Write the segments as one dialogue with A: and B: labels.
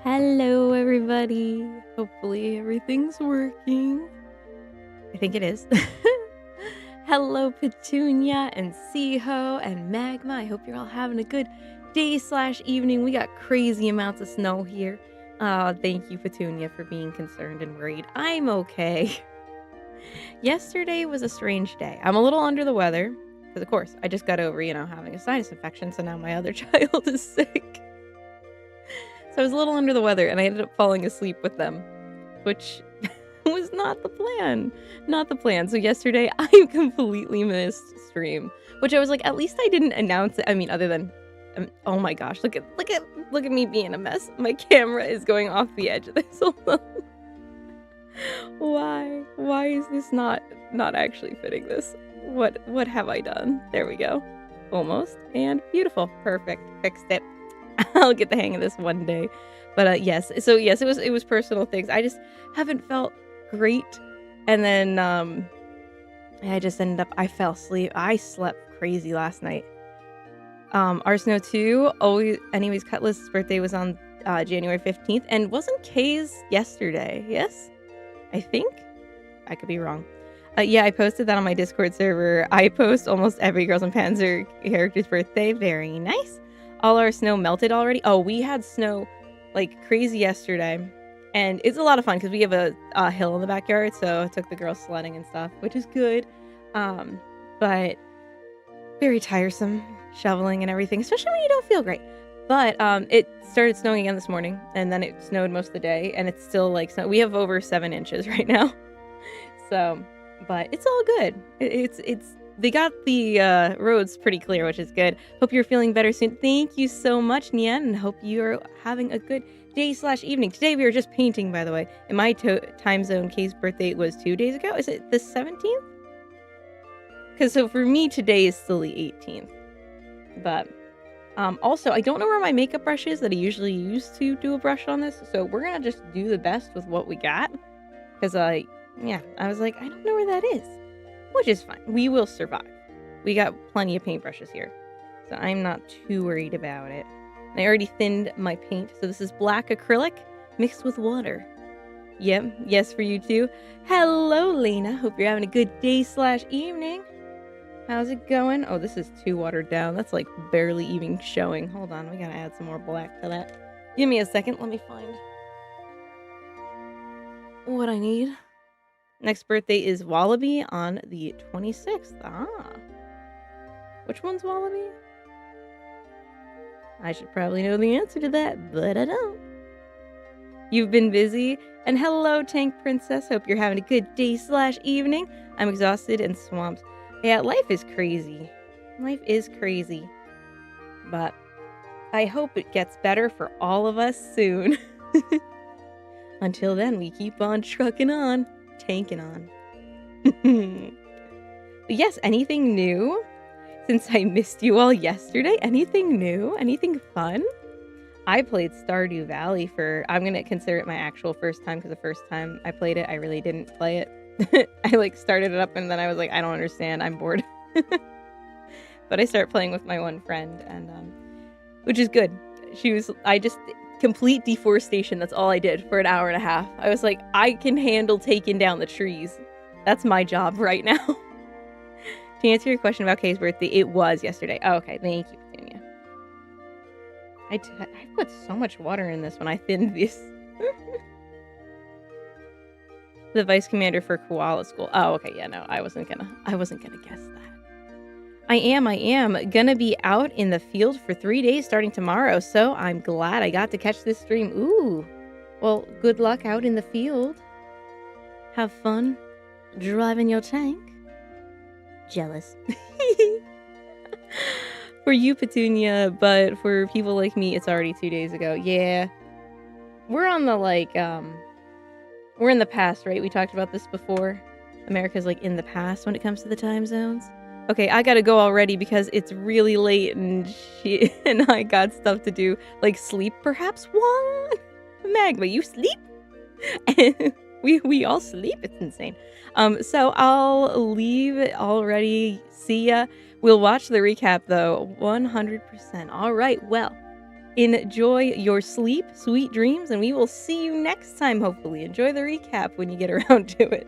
A: Hello, everybody. Hopefully, everything's working. I think it is. Hello, Petunia and Seaho and Magma. I hope you're all having a good day/evening. We got crazy amounts of snow here. Thank you, Petunia, for being concerned and worried. I'm okay. Yesterday was a strange day. I'm a little under the weather because, of course, I just got over, having a sinus infection. So now my other child is sick. So I was a little under the weather and I ended up falling asleep with them, which was not the plan. Not the plan. So yesterday I completely missed stream, which I was like, at least I didn't announce it. I mean, other than, oh my gosh, look at me being a mess. My camera is going off the edge of this. Hold on. Why is this not actually fitting this? What have I done? There we go. Almost. And beautiful. Perfect. Fixed it. I'll get the hang of this one day. But yes, it was personal things. I just haven't felt great. And then I just ended up, I fell asleep. I slept crazy last night. Our Snow 2, anyways, Cutlass's birthday was on January 15th. And wasn't Kay's yesterday? Yes? I think? I could be wrong. Yeah, I posted that on my Discord server. I post almost every Girls and Panzer character's birthday. Very nice. All our snow melted already. Oh, we had snow like crazy yesterday. And it's a lot of fun because we have a hill in the backyard. So I took the girls sledding and stuff, which is good. But very tiresome shoveling and everything, especially when you don't feel great. But it started snowing again this morning. And then it snowed most of the day. And it's still like snow. We have over 7 inches right now. So, but it's all good. They got the roads pretty clear, which is good. Hope you're feeling better soon. Thank you so much, Nian, and hope you're having a good day/evening. Today we were just painting, by the way. In my time zone, Kay's birthday was 2 days ago. Is it the 17th? Because so for me, today is still the 18th. But also, I don't know where my makeup brush is that I usually use to do a brush on this. So we're going to just do the best with what we got. Because I was like, I don't know where that is. Which is fine. We will survive. We got plenty of paintbrushes here. So I'm not too worried about it. And I already thinned my paint. So this is black acrylic mixed with water. Yep. Yes, for you too. Hello, Lena. Hope you're having a good day/evening. How's it going? Oh, this is too watered down. That's like barely even showing. Hold on. We gotta add some more black to that. Give me a second. Let me find what I need. Next birthday is Wallaby on the 26th. Which one's Wallaby? I should probably know the answer to that, but I don't. You've been busy? And hello, Tank Princess. Hope you're having a good day/evening. I'm exhausted and swamped. Yeah, life is crazy. Life is crazy. But I hope it gets better for all of us soon. Until then, we keep on trucking on. Tanking on. But yes, anything new? Since I missed you all yesterday, anything new? Anything fun? I played Stardew Valley I'm going to consider it my actual first time because the first time I played it, I really didn't play it. I started it up and then I was like, I don't understand. I'm bored. But I started playing with my one friend and which is good. Complete deforestation. That's all I did for an hour and a half. I was like, I can handle taking down the trees. That's my job right now. To answer your question about Kay's birthday, it was yesterday. Oh, okay. Thank you, Petunia. I put so much water in this when I thinned this. The vice commander for Koala School. Oh, okay. Yeah, no, I wasn't gonna guess that. I am gonna be out in the field for 3 days starting tomorrow, so I'm glad I got to catch this stream. Ooh, well, good luck out in the field. Have fun driving your tank. Jealous. For you, Petunia, but for people like me, it's already 2 days ago. Yeah, we're on the we're in the past, right? We talked about this before. America's in the past when it comes to the time zones. Okay, I gotta go already because it's really late and she and I got stuff to do, like sleep perhaps. What? Magma, you sleep? we all sleep. It's insane. So I'll leave already. See ya. We'll watch the recap though. 100%. All right. Well, enjoy your sleep, sweet dreams, and we will see you next time, hopefully. Enjoy the recap when you get around to it.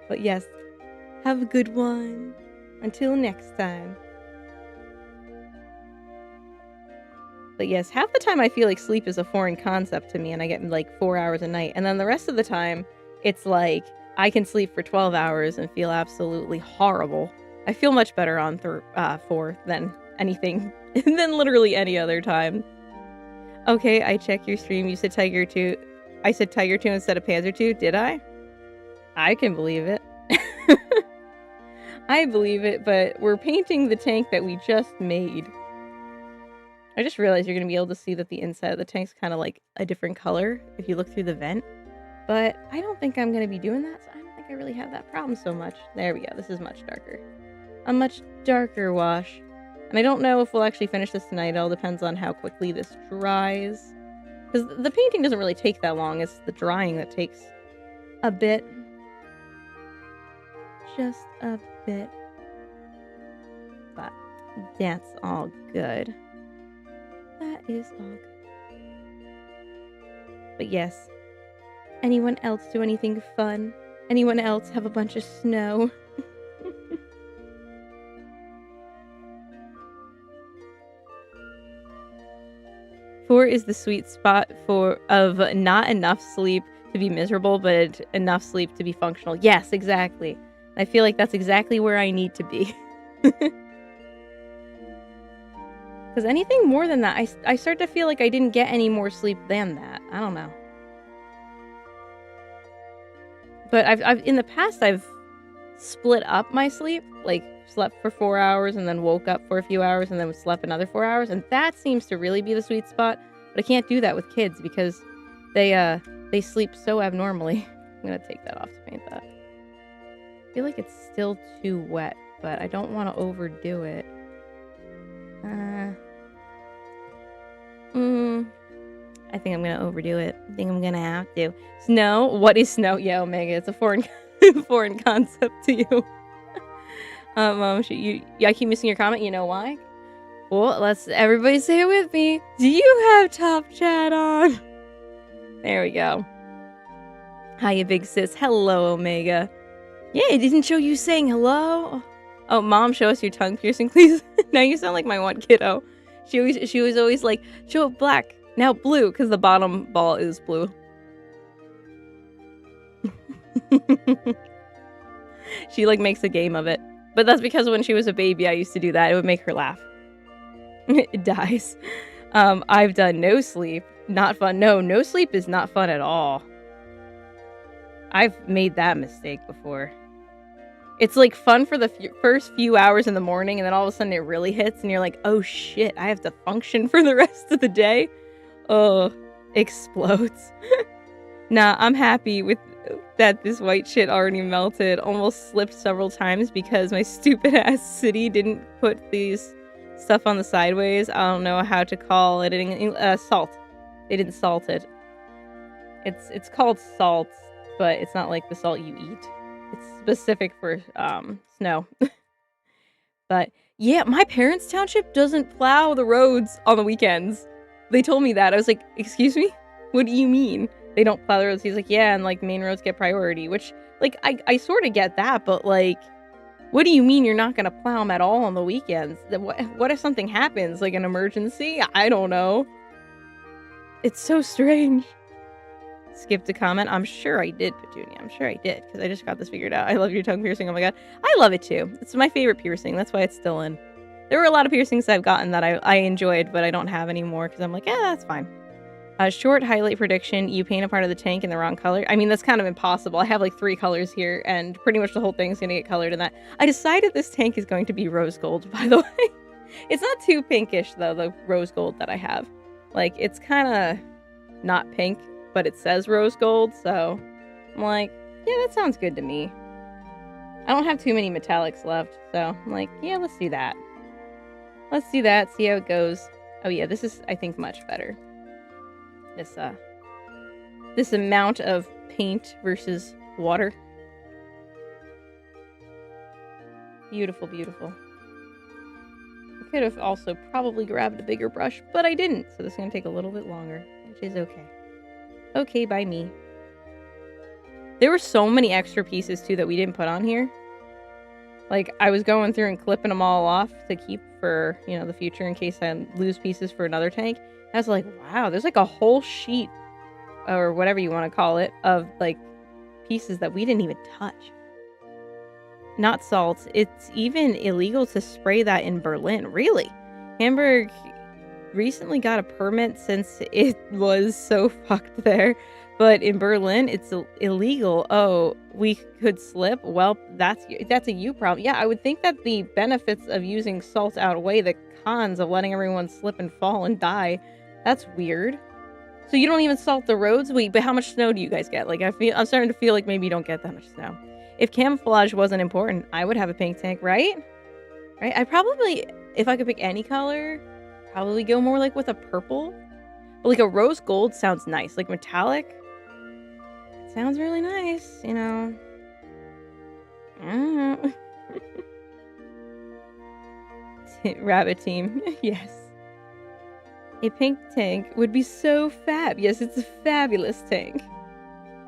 A: But yes, have a good one. Until next time. But yes, half the time I feel like sleep is a foreign concept to me and I get like 4 hours a night. And then the rest of the time, it's like I can sleep for 12 hours and feel absolutely horrible. I feel much better on 4 than anything, than literally any other time. Okay, I checked your stream. You said Tiger 2. I said Tiger 2 instead of Panzer 2. Did I? I can believe it. I believe it, but we're painting the tank that we just made. I just realized you're going to be able to see that the inside of the tank's kind of like a different color if you look through the vent. But I don't think I'm going to be doing that, so I don't think I really have that problem so much. There we go. This is much darker. A much darker wash. And I don't know if we'll actually finish this tonight. It all depends on how quickly this dries. Because the painting doesn't really take that long. It's the drying that takes a bit. Just a bit. But that's all good. That is all good. But yes. Anyone else do anything fun? Anyone else have a bunch of snow? 4 is the sweet spot of not enough sleep to be miserable, but enough sleep to be functional. Yes, exactly. I feel like that's exactly where I need to be. Because anything more than that, I start to feel like I didn't get any more sleep than that. I don't know. But I've in the past, I've split up my sleep. Like, slept for 4 hours and then woke up for a few hours and then slept another 4 hours. And that seems to really be the sweet spot. But I can't do that with kids because they sleep so abnormally. I'm going to take that off to paint that. I feel like it's still too wet, but I don't want to overdo it. I think I'm going to overdo it. I think I'm going to have to. Snow? What is snow? Yeah, Omega, it's a foreign foreign concept to you. I keep missing your comment. You know why? Well, let's everybody say it with me. Do you have top chat on? There we go. Hiya, big sis. Hello, Omega. Yeah, it didn't show you saying hello. Oh, mom, show us your tongue piercing, please. Now you sound like my one kiddo. She was always like, show it black, now blue, because the bottom ball is blue. She like makes a game of it. But that's because when she was a baby, I used to do that. It would make her laugh. It dies. I've done no sleep. Not fun. No sleep is not fun at all. I've made that mistake before. It's like fun for the first few hours in the morning, and then all of a sudden it really hits, and you're like, oh shit, I have to function for the rest of the day. Oh, explodes. Nah, I'm happy with that this white shit already melted. Almost slipped several times because my stupid ass city didn't put these stuff on the sideways. I don't know how to call it. Salt. They didn't salt it. It's called salt, but it's not like the salt you eat. It's specific for snow. But yeah, my parents' township doesn't plow the roads on the weekends. They told me that. I was like, excuse me? What do you mean? They don't plow the roads. He's like, yeah, and like main roads get priority, which like I sort of get that, but like, what do you mean you're not gonna plow them at all on the weekends? What if something happens, like an emergency? I don't know. It's so strange. Skipped a comment. I'm sure I did, Petunia. I'm sure I did, because I just got this figured out. I love your tongue piercing. Oh my god. I love it too. It's my favorite piercing. That's why it's still in. There were a lot of piercings I've gotten that I enjoyed, but I don't have anymore, because I'm like, yeah, that's fine. A short highlight prediction. You paint a part of the tank in the wrong color. I mean, that's kind of impossible. I have like 3 colors here, and pretty much the whole thing's going to get colored in that. I decided this tank is going to be rose gold, by the way. It's not too pinkish, though, the rose gold that I have. Like, it's kind of not pink, but it says rose gold, so I'm like, yeah, that sounds good to me. I don't have too many metallics left, so I'm like, yeah, let's do that. Let's do that, see how it goes. Oh yeah, this is, I think, much better. This amount of paint versus water. Beautiful, beautiful. could have also probably grabbed a bigger brush, but I didn't. So this is going to take a little bit longer, which is okay. Okay, by me. There were so many extra pieces, too, that we didn't put on here. Like, I was going through and clipping them all off to keep for, you know, the future in case I lose pieces for another tank. I was like, wow, there's like a whole sheet, or whatever you want to call it, of, like, pieces that we didn't even touch. Not salt. It's even illegal to spray that in Berlin. Really? Hamburg recently got a permit since it was so fucked there. But in Berlin, it's illegal. Oh, we could slip? Well, that's a you problem. Yeah, I would think that the benefits of using salt outweigh the cons of letting everyone slip and fall and die. That's weird. So you don't even salt the roads? Wait, but how much snow do you guys get? Like, I'm starting to feel like maybe you don't get that much snow. If camouflage wasn't important, I would have a pink tank, right? Right? I probably, if I could pick any color, probably go more like with a purple. But like a rose gold sounds nice. Like metallic. Sounds really nice, you know. Rabbit team. Yes. A pink tank would be so fab. Yes, it's a fabulous tank.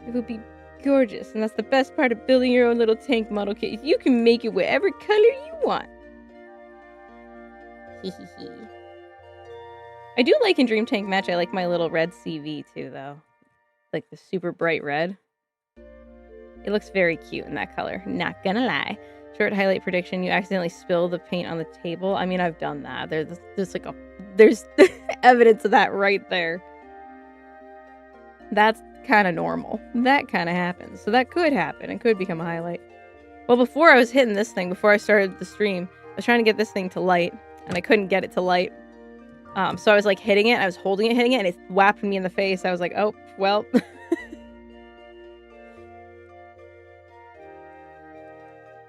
A: It would be gorgeous, and that's the best part of building your own little tank model kit. You can make it whatever color you want. I do like in Dream Tank Match, I like my little red CV too, though. Like the super bright red. It looks very cute in that color. Not gonna lie. Short highlight prediction. You accidentally spill the paint on the table. I mean, I've done that. There's evidence of that right there. That's kind of normal. That kind of happens. So that could happen. It could become a highlight. Well, before I was hitting this thing, before I started the stream, I was trying to get this thing to light, and I couldn't get it to light. So I was like hitting it, I was holding it, and it whapped me in the face. I was like, oh, well.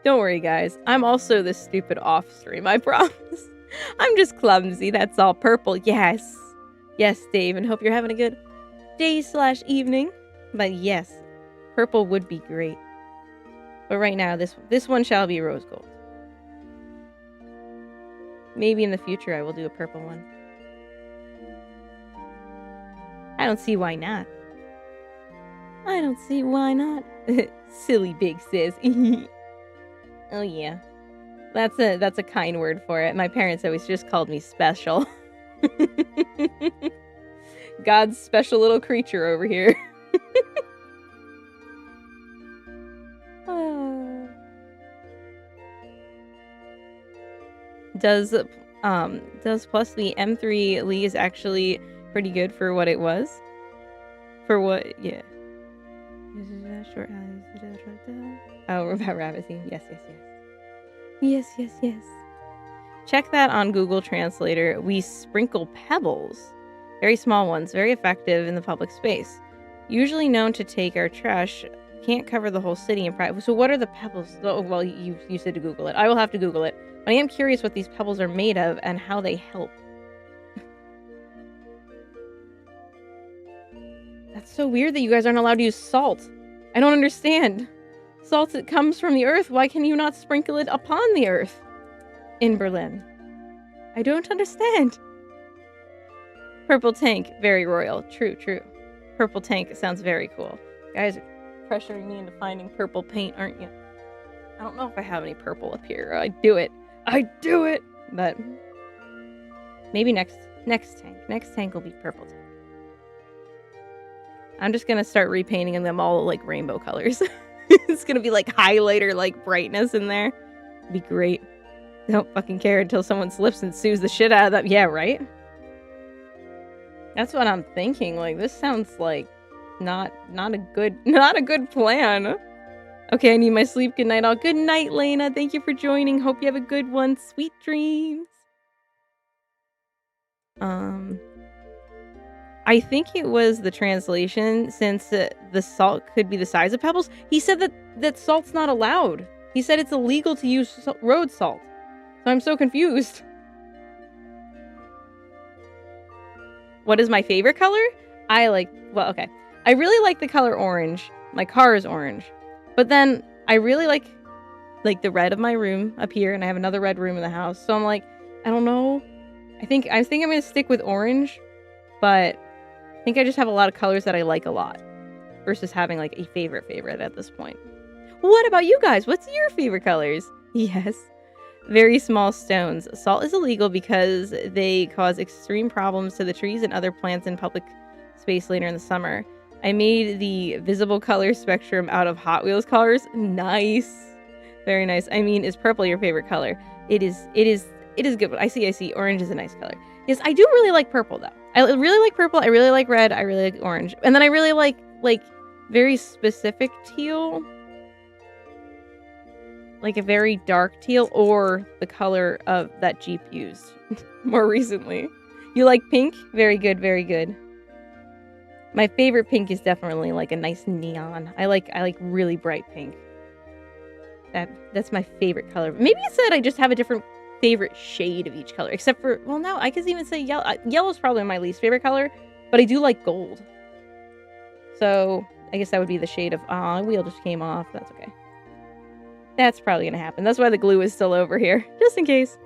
A: Don't worry, guys. I'm also this stupid off stream, I promise. I'm just clumsy, that's all. Purple, yes. Yes, Dave, and hope you're having a good day/evening. But yes, purple would be great. But right now, this one shall be rose gold. Maybe in the future I will do a purple one. I don't see why not. I don't see why not. Silly big sis. Oh yeah. That's a kind word for it. My parents always just called me special. God's special little creature over here. Does plus the M3 Lee is actually pretty good for what it was? For what? Yeah. Oh, about rabbit team. Yes. Yes. Check that on Google Translator. We sprinkle pebbles. Very small ones. Very effective in the public space. Usually known to take our trash. Can't cover the whole city in private. So what are the pebbles? Oh, well, you said to Google it. I will have to Google it. But I am curious what these pebbles are made of and how they help. That's so weird that you guys aren't allowed to use salt. I don't understand. Salt that comes from the earth. Why can you not sprinkle it upon the earth in Berlin? I don't understand. Purple tank, very royal. True. Purple tank sounds very cool. Guys are pressuring me into finding purple paint, aren't you? I don't know if I have any purple up here. I do it. But maybe next tank. Next tank will be purple tank. I'm just gonna start repainting them all like rainbow colors. It's gonna be like highlighter, like brightness in there. It'd be great. I don't fucking care until someone slips and sues the shit out of them. Yeah, right? That's what I'm thinking. Like, this sounds like not a good plan. Okay, I need my sleep. Good night all. Good night, Lena. Thank you for joining. Hope you have a good one. Sweet dreams. I think it was the translation, since the salt could be the size of pebbles. He said that salt's not allowed. He said it's illegal to use road salt. So I'm so confused. What is my favorite color? I really like the color orange. My car is orange. But then I really like the red of my room up here, and I have another red room in the house. So I'm like, I don't know. I think I'm gonna stick with orange, but I think I just have a lot of colors that I like a lot versus having like a favorite at this point. What about you guys? What's your favorite colors? Yes. Very small stones. Salt is illegal because they cause extreme problems to the trees and other plants in public space later in the summer. I made the visible color spectrum out of Hot Wheels colors. Nice. Very nice. I mean, is purple your favorite color? It is good. I see. Orange is a nice color. Yes, I do really like purple though. I really like purple. I really like red. I really like orange. And then I really like very specific teal. Like a very dark teal, or the color of that Jeep used more recently. You like pink? Very good, very good. My favorite pink is definitely like a nice neon. I like really bright pink. That's my favorite color. Maybe it's that I just have a different favorite shade of each color, except for, well, no, I could even say yellow. Yellow's probably my least favorite color, but I do like gold. So I guess that would be the shade of, wheel just came off. That's okay. That's probably gonna happen. That's why the glue is still over here, just in case.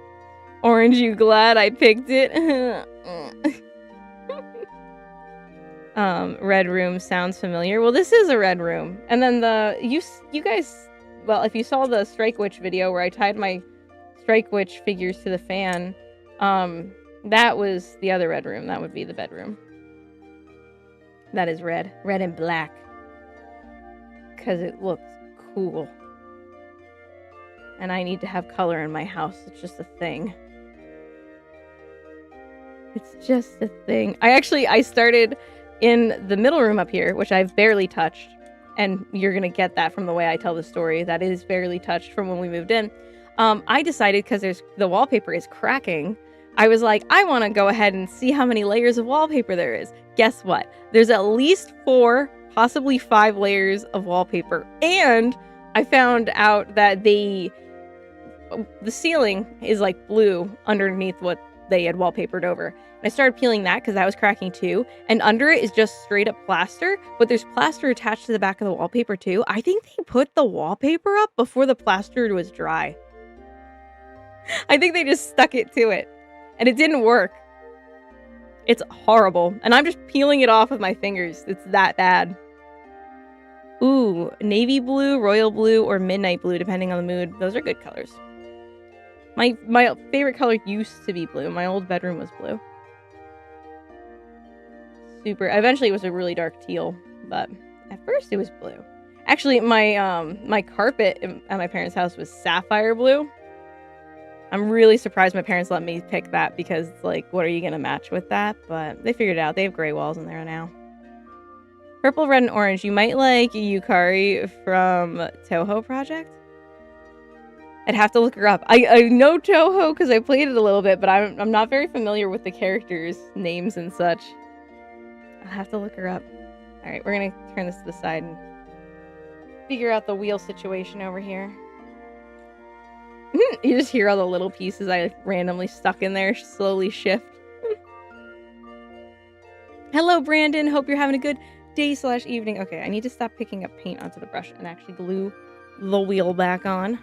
A: Orange, you glad I picked it? Red room sounds familiar. Well, this is a red room. And then you guys, well, if you saw the Strike Witch video where I tied my Strike Witch figures to the fan, that was the other red room. That would be the bedroom. That is red. Red and black. Because it looks cool. And I need to have color in my house. It's just a thing. It's just a thing. I started in the middle room up here, which I've barely touched. And you're going to get that from the way I tell the story. That is barely touched from when we moved in. I decided, because the wallpaper is cracking, I was like, I want to go ahead and see how many layers of wallpaper there is. Guess what? There's at least 4, possibly 5 layers of wallpaper. And I found out that the ceiling is like blue underneath what they had wallpapered over. And I started peeling that because that was cracking too. And under it is just straight up plaster, but there's plaster attached to the back of the wallpaper too. I think they put the wallpaper up before the plaster was dry. I think they just stuck it to it. And it didn't work. It's horrible. And I'm just peeling it off with my fingers. It's that bad. Ooh, navy blue, royal blue, or midnight blue, depending on the mood. Those are good colors. My favorite color used to be blue. My old bedroom was blue. Eventually it was a really dark teal, but at first it was blue. Actually, my carpet at my parents' house was sapphire blue. I'm really surprised my parents let me pick that because, like, what are you going to match with that? But they figured it out. They have gray walls in there now. Purple, red, and orange. You might like Yukari from Toho Project. I'd have to look her up. I know Toho because I played it a little bit, but I'm not very familiar with the characters' names and such. I'll have to look her up. Alright, we're going to turn this to the side and figure out the wheel situation over here. You just hear all the little pieces I randomly stuck in there slowly shift. Hello, Brandon. Hope you're having a good day/evening. Okay, I need to stop picking up paint onto the brush and actually glue the wheel back on.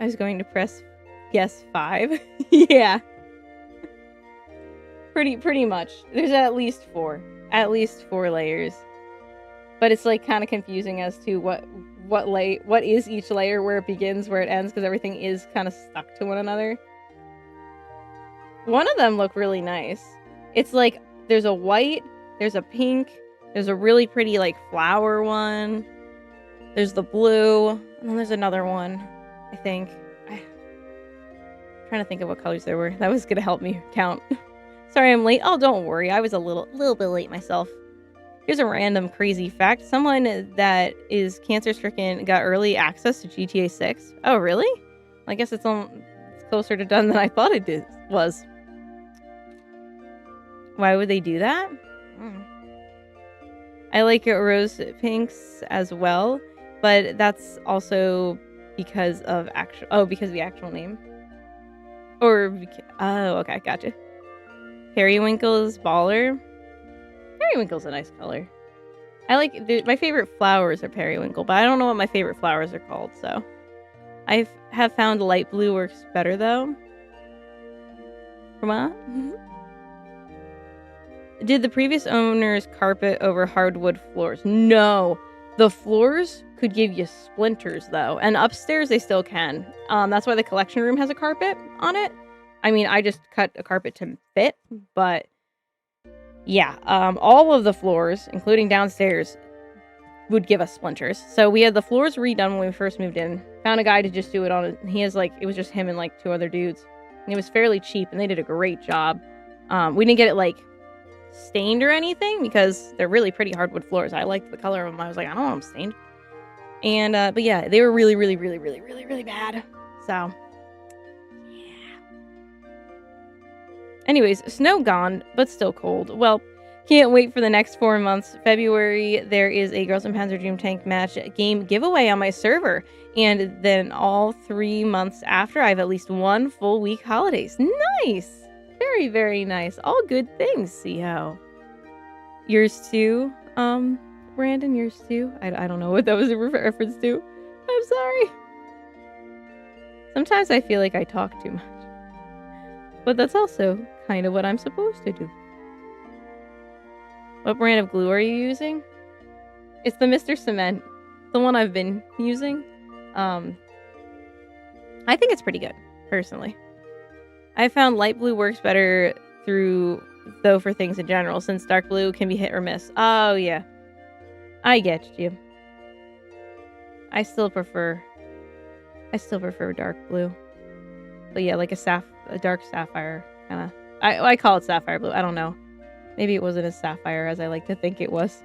A: I was going to press guess 5. Yeah. Pretty much. There's at least 4. At least 4 layers. But it's like kind of confusing as to what is each layer, where it begins, where it ends, because everything is kind of stuck to one another. One of them look really nice. It's like there's a white, there's a pink, there's a really pretty like flower one. There's the blue, and then there's another one, I think. I'm trying to think of what colors there were. That was gonna help me count. Sorry I'm late. Oh, don't worry. I was a little bit late myself. Here's a random crazy fact. Someone that is cancer-stricken got early access to GTA 6. Oh, really? I guess it's closer to done than I thought it was. Why would they do that? I like rose pinks as well, but that's also because of the actual name. Oh, okay, gotcha. Periwinkle's baller. Periwinkle's a nice color. I like my favorite flowers are periwinkle, but I don't know what my favorite flowers are called, so have found light blue works better though. What? Did the previous owners carpet over hardwood floors? No. The floors could give you splinters though, and upstairs they still can. That's why the collection room has a carpet on it. I mean, I just cut a carpet to fit, but yeah, all of the floors, including downstairs, would give us splinters. So we had the floors redone when we first moved in. Found a guy to just do it on it. He has it was just him and like 2 other dudes. And it was fairly cheap and they did a great job. We didn't get it stained or anything because they're really pretty hardwood floors. I liked the color of them. I was like, I don't want them stained. And, but yeah, they were really, really, really, really, really, really bad. So, yeah. Anyways, snow gone, but still cold. Well, can't wait for the next 4 months. February, there is a Girls and Panzer Dream Tank match game giveaway on my server. And then all 3 months after, I have at least 1 full week holidays. Nice! Very, very nice. All good things, see how. Yours too, Brandon, yours too? I don't know what that was a reference to. I'm sorry. Sometimes I feel like I talk too much. But that's also kind of what I'm supposed to do. What brand of glue are you using? It's the Mr. Cement. The one I've been using. I think it's pretty good, personally. I found light blue works better though for things in general, since dark blue can be hit or miss. Oh, yeah. I get you. I still prefer dark blue. But yeah, like a dark sapphire kind of. I call it sapphire blue. I don't know. Maybe it wasn't as sapphire as I like to think it was.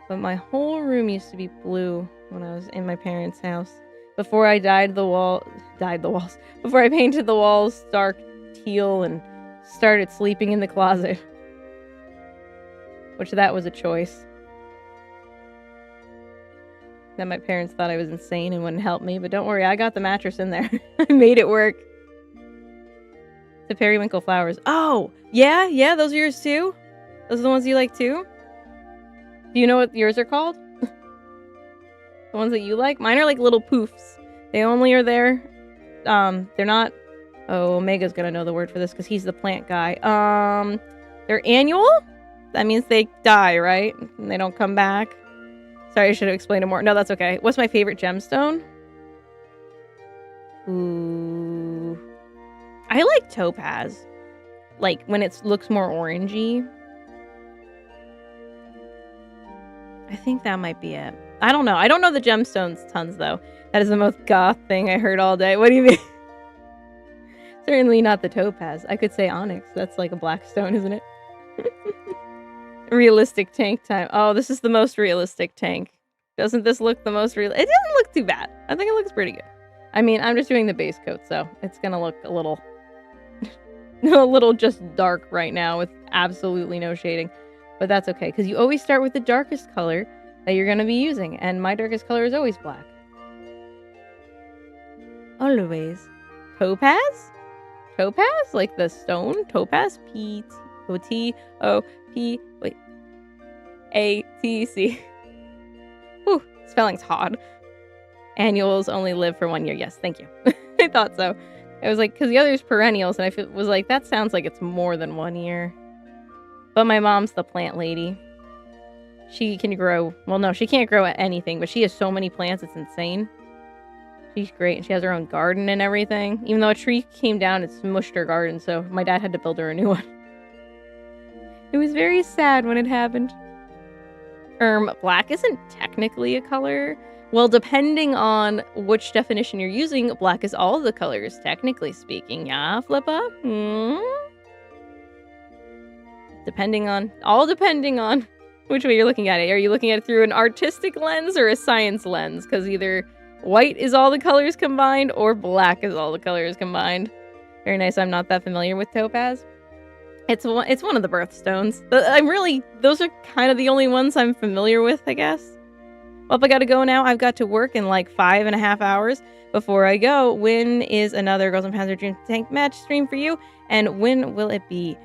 A: But my whole room used to be blue when I was in my parents' house. Before I Before I painted the walls dark teal and started sleeping in the closet. Which that was a choice. That my parents thought I was insane and wouldn't help me, but don't worry, I got the mattress in there. I made it work. The periwinkle flowers. Oh, yeah, those are yours too? Those are the ones you like too? Do you know what yours are called? The ones that you like? Mine are like little poofs. They only are there. They're not... Oh, Omega's gonna know the word for this because he's the plant guy. They're annual? That means they die, right? And they don't come back. Sorry, I should have explained it more. No, that's okay. What's my favorite gemstone? Ooh... I like topaz. Like, when it looks more orangey. I think that might be it. I don't know. I don't know the gemstones tons, though. That is the most goth thing I heard all day. What do you mean? Certainly not the topaz. I could say onyx. That's like a black stone, isn't it? Realistic tank time. Oh, this is the most realistic tank. Doesn't this look the most real? It doesn't look too bad. I think it looks pretty good. I mean, I'm just doing the base coat, so it's gonna look a little... a little just dark right now with absolutely no shading. But that's okay, because you always start with the darkest color that you're going to be using. And my darkest color is always black. Always. Topaz? Topaz? Like the stone? Topaz? P-T-O-P... Wait. A-T-C. Whew. Spelling's hard. Annuals only live for 1 year. Yes, thank you. I thought so. I was like, because the other's perennials, and I was like, that sounds like it's more than 1 year. But my mom's the plant lady. She can grow, well, no, she can't grow anything, but she has so many plants, it's insane. She's great, and she has her own garden and everything. Even though a tree came down, it smushed her garden, so my dad had to build her a new one. It was very sad when it happened. Black isn't technically a color. Well, depending on which definition you're using, black is all the colors, technically speaking. Yeah, Flippa? Depending on which way you're looking at it. Are you looking at it through an artistic lens or a science lens? Because either white is all the colors combined or black is all the colors combined. Very nice. I'm not that familiar with topaz. It's one of the birthstones. Those are kind of the only ones I'm familiar with, I guess. Well, I gotta go now. I've got to work in like 5.5 hours. Before I go, when is another Girls and Panzer Dream Tank match stream for you? And when will it be?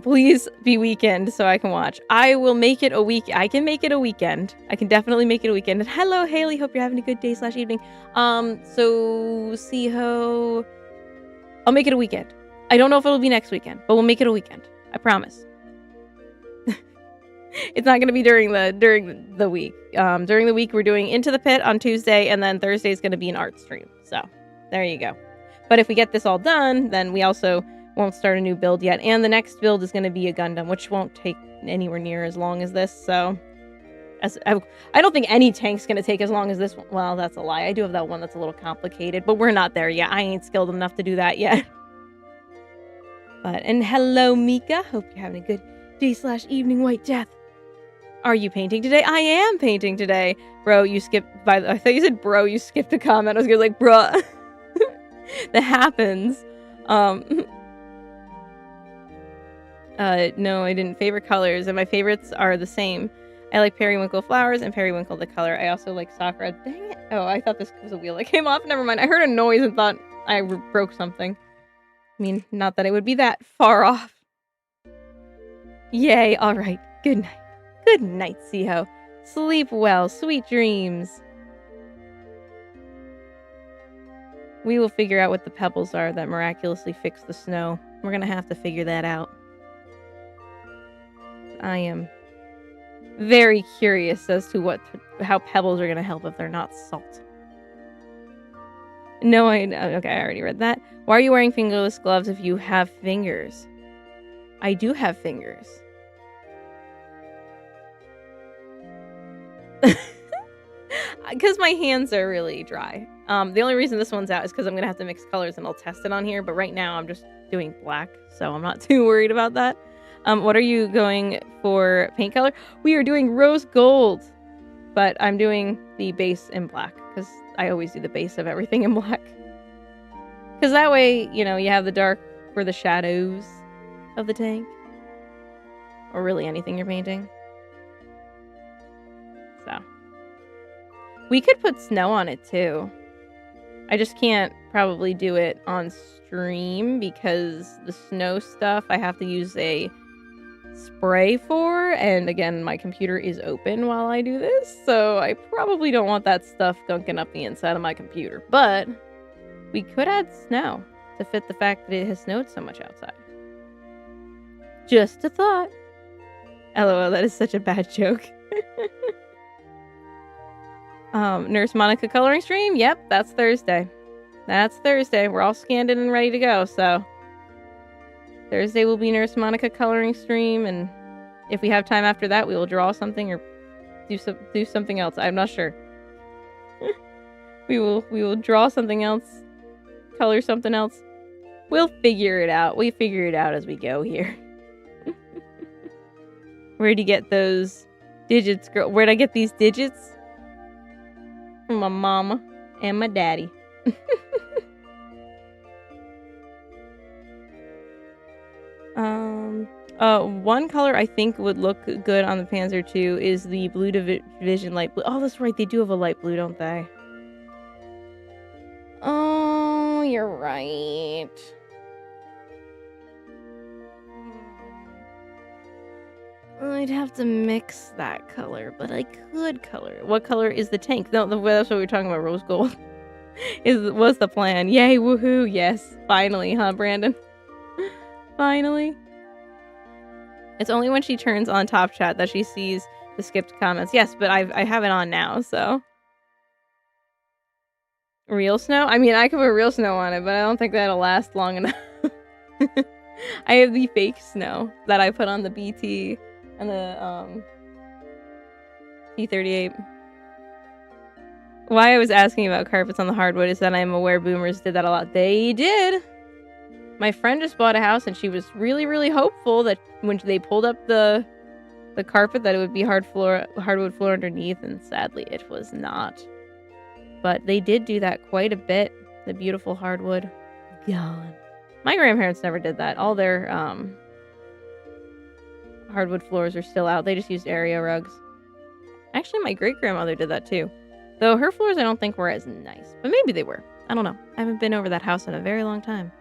A: Please be weekend so I can watch. I will make it a week. I can make it a weekend. I can definitely make it a weekend. And hello, Haley. Hope you're having a good day/evening. So Siho, I'll make it a weekend. I don't know if it'll be next weekend, but we'll make it a weekend. I promise. It's not going to be during the week. During the week, we're doing Into the Pit on Tuesday, and then Thursday is going to be an art stream. So there you go. But if we get this all done, then we also won't start a new build yet. And the next build is going to be a Gundam, which won't take anywhere near as long as this. So I don't think any tank's going to take as long as this one. Well, that's a lie. I do have that one that's a little complicated, but we're not there yet. I ain't skilled enough to do that yet. And hello, Mika. Hope you're having a good day/evening, White Death. Are you painting today? I am painting today. Bro, you skipped I thought you said bro, you skipped a comment. I was gonna be like, bruh. That happens. No, I didn't. Favorite colors, and my favorites are the same. I like periwinkle flowers and periwinkle the color. I also like sakura. Dang it. Oh, I thought this was a wheel that came off. Never mind. I heard a noise and thought I broke something. I mean, not that it would be that far off. Yay. All right. Good night. Good night, Siho. Sleep well. Sweet dreams. We will figure out what the pebbles are that miraculously fix the snow. We're gonna have to figure that out. I am very curious as to how pebbles are gonna help if they're not salt. No, okay, I already read that. Why are you wearing fingerless gloves if you have fingers? I do have fingers. Because my hands are really dry. The only reason this one's out is because I'm going to have to mix colors and I'll test it on here. But right now I'm just doing black, so I'm not too worried about that. What are you going for paint color? We are doing rose gold, but I'm doing the base in black because I always do the base of everything in black. Because that way, you know, you have the dark for the shadows of the tank. Or really anything you're painting. So. We could put snow on it too. I just can't probably do it on stream because the snow stuff I have to use a spray for, and again my computer is open while I do this, so I probably don't want that stuff gunking up the inside of my computer. But we could add snow to fit the fact that it has snowed so much outside. Just a thought. LOL, that is such a bad joke. Nurse Monica coloring stream? Yep, that's Thursday. That's Thursday. We're all scanned in and ready to go, so Thursday will be Nurse Monica coloring stream, and if we have time after that, we will draw something or do something else. I'm not sure. we will draw something else, color something else. We'll figure it out. We figure it out as we go here. Where'd you get those digits, girl? Where'd I get these digits? From my mama and my daddy. One color I think would look good on the Panzer II is the Blue Division light blue. Oh, that's right. They do have a light blue, don't they? Oh, you're right. I'd have to mix that color, but I could color it. What color is the tank? No, that's what we were talking about. Rose gold was the plan. Yay, woohoo! Yes, finally, huh, Brandon? Finally. It's only when she turns on Top Chat that she sees the skipped comments. Yes, but I have it on now, so. Real snow? I mean, I could put real snow on it, but I don't think that'll last long enough. I have the fake snow that I put on the BT and the T38. Why I was asking about carpets on the hardwood is that I'm aware boomers did that a lot. They did. My friend just bought a house and she was really, really hopeful that when they pulled up the carpet that it would be hardwood floor underneath, and sadly it was not. But they did do that quite a bit. The beautiful hardwood gone. My grandparents never did that. All their hardwood floors are still out. They just used area rugs. Actually, my great-grandmother did that too. Though her floors I don't think were as nice. But maybe they were. I don't know. I haven't been over that house in a very long time.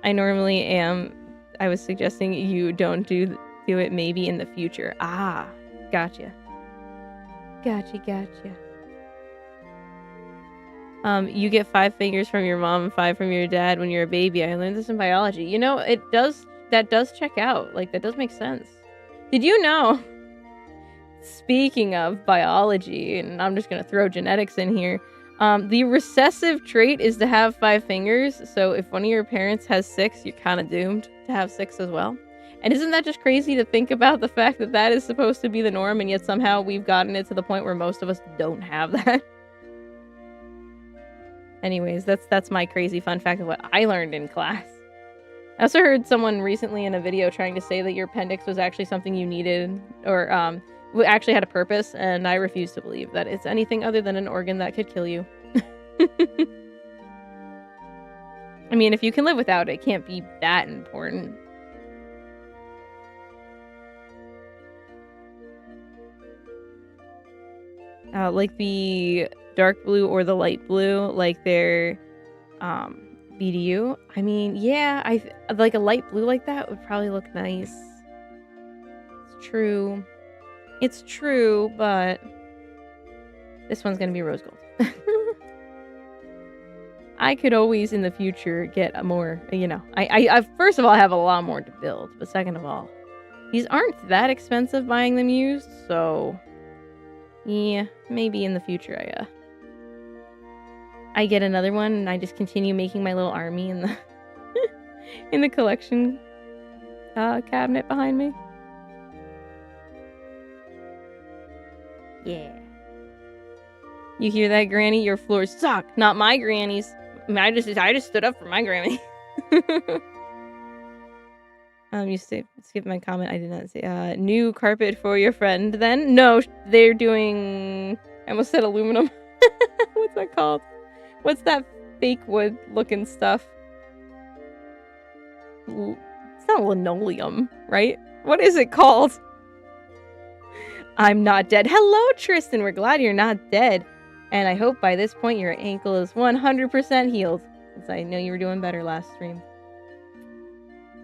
A: I normally am I was suggesting you don't do it maybe in the future. Ah, gotcha. Gotcha. You get 5 fingers from your mom and 5 from your dad when you're a baby. I learned this in biology. You know, that does check out. Like, that does make sense. Did you know? Speaking of biology, and I'm just gonna throw genetics in here, the recessive trait is to have 5 fingers, so if one of your parents has 6, you're kind of doomed to have 6 as well. And isn't that just crazy to think about the fact that that is supposed to be the norm, and yet somehow we've gotten it to the point where most of us don't have that? Anyways, that's my crazy fun fact of what I learned in class. I also heard someone recently in a video trying to say that your appendix was actually something you needed, or actually had a purpose, and I refuse to believe that it's anything other than an organ that could kill you. I mean, if you can live without it, it can't be that important. Like the dark blue or the light blue, like their BDU. I mean, yeah, like a light blue like that would probably look nice. It's true, but this one's gonna be rose gold. I could always in the future get a more, you know, I first of all, I have a lot more to build, but second of all, these aren't that expensive buying them used, so yeah, maybe in the future I get another one and I just continue making my little army in the in the collection cabinet behind me. Yeah. You hear that, Granny? Your floors suck. Not my grannies. I just stood up for my granny. You skip my comment. I did not say new carpet for your friend then. No, they're doing, I almost said aluminum. What's that called? What's that fake wood looking stuff? It's not linoleum, right? What is it called? I'm not dead. Hello, Tristan. We're glad you're not dead. And I hope by this point your ankle is 100% healed. Since I know you were doing better last stream.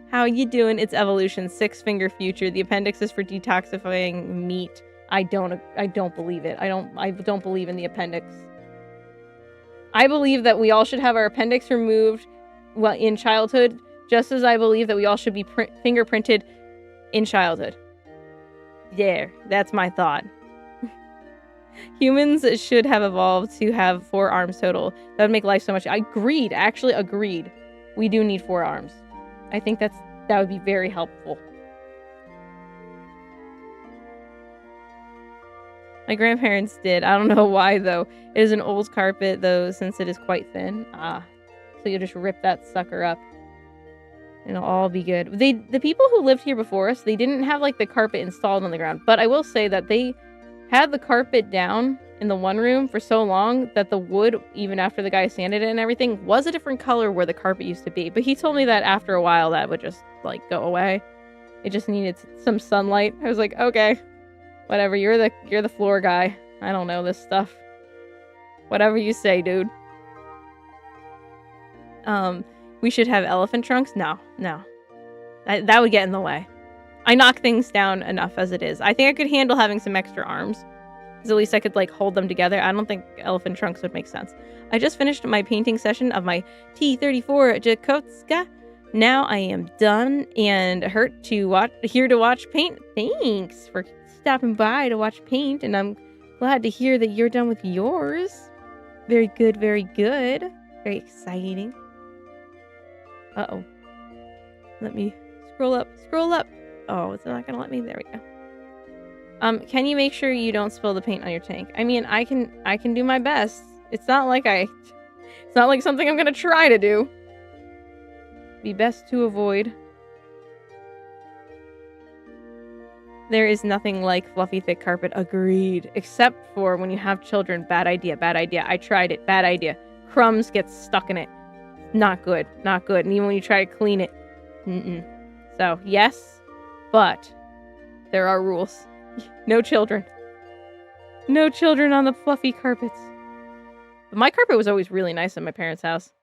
A: How you doing? It's evolution. 6-finger future. The appendix is for detoxifying meat. I don't believe it. I don't believe in the appendix. I believe that we all should have our appendix removed in childhood, just as I believe that we all should be fingerprinted in childhood. There, that's my thought. Humans should have evolved to have 4 arms total. That would make life so much. Agreed. Actually, agreed. We do need 4 arms. I think that would be very helpful. My grandparents did. I don't know why, though. It is an old carpet, though, since it is quite thin. So you just rip that sucker up. And it'll all be good. The people who lived here before us, they didn't have, like, the carpet installed on the ground. But I will say that they had the carpet down in the one room for so long that the wood, even after the guy sanded it and everything, was a different color where the carpet used to be. But he told me that after a while that would just, like, go away. It just needed some sunlight. I was like, okay, whatever. You're the floor guy. I don't know this stuff. Whatever you say, dude. We should have elephant trunks? No. That would get in the way. I knock things down enough as it is. I think I could handle having some extra arms. Because at least I could, like, hold them together. I don't think elephant trunks would make sense. I just finished my painting session of my T-34 Jakotska. Now I am done and here to watch paint. Thanks for stopping by to watch paint. And I'm glad to hear that you're done with yours. Very good, very good. Very exciting. Uh-oh. Let me scroll up. Oh, it's not gonna let me. There we go. Can you make sure you don't spill the paint on your tank? I mean, I can do my best. It's not like something I'm gonna try to do. Be best to avoid. There is nothing like fluffy, thick carpet. Agreed. Except for when you have children. Bad idea. I tried it. Bad idea. Crumbs get stuck in it. Not good. And even when you try to clean it. So, yes, but there are rules. No children. No children on the fluffy carpets. But my carpet was always really nice at my parents' house.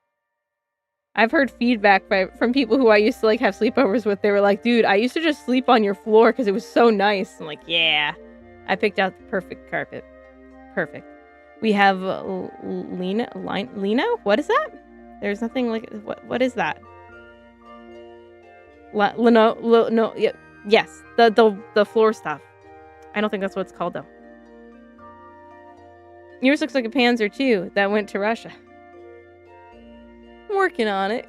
A: I've heard feedback from people who I used to like have sleepovers with. They were like, dude, I used to just sleep on your floor because it was so nice. I'm like, yeah. I picked out the perfect carpet. Perfect. We have Lino? What is that? There's nothing like... What is that? No, yeah, yes. The floor stuff. I don't think that's what it's called, though. Yours looks like a Panzer, too, that went to Russia. I'm working on it.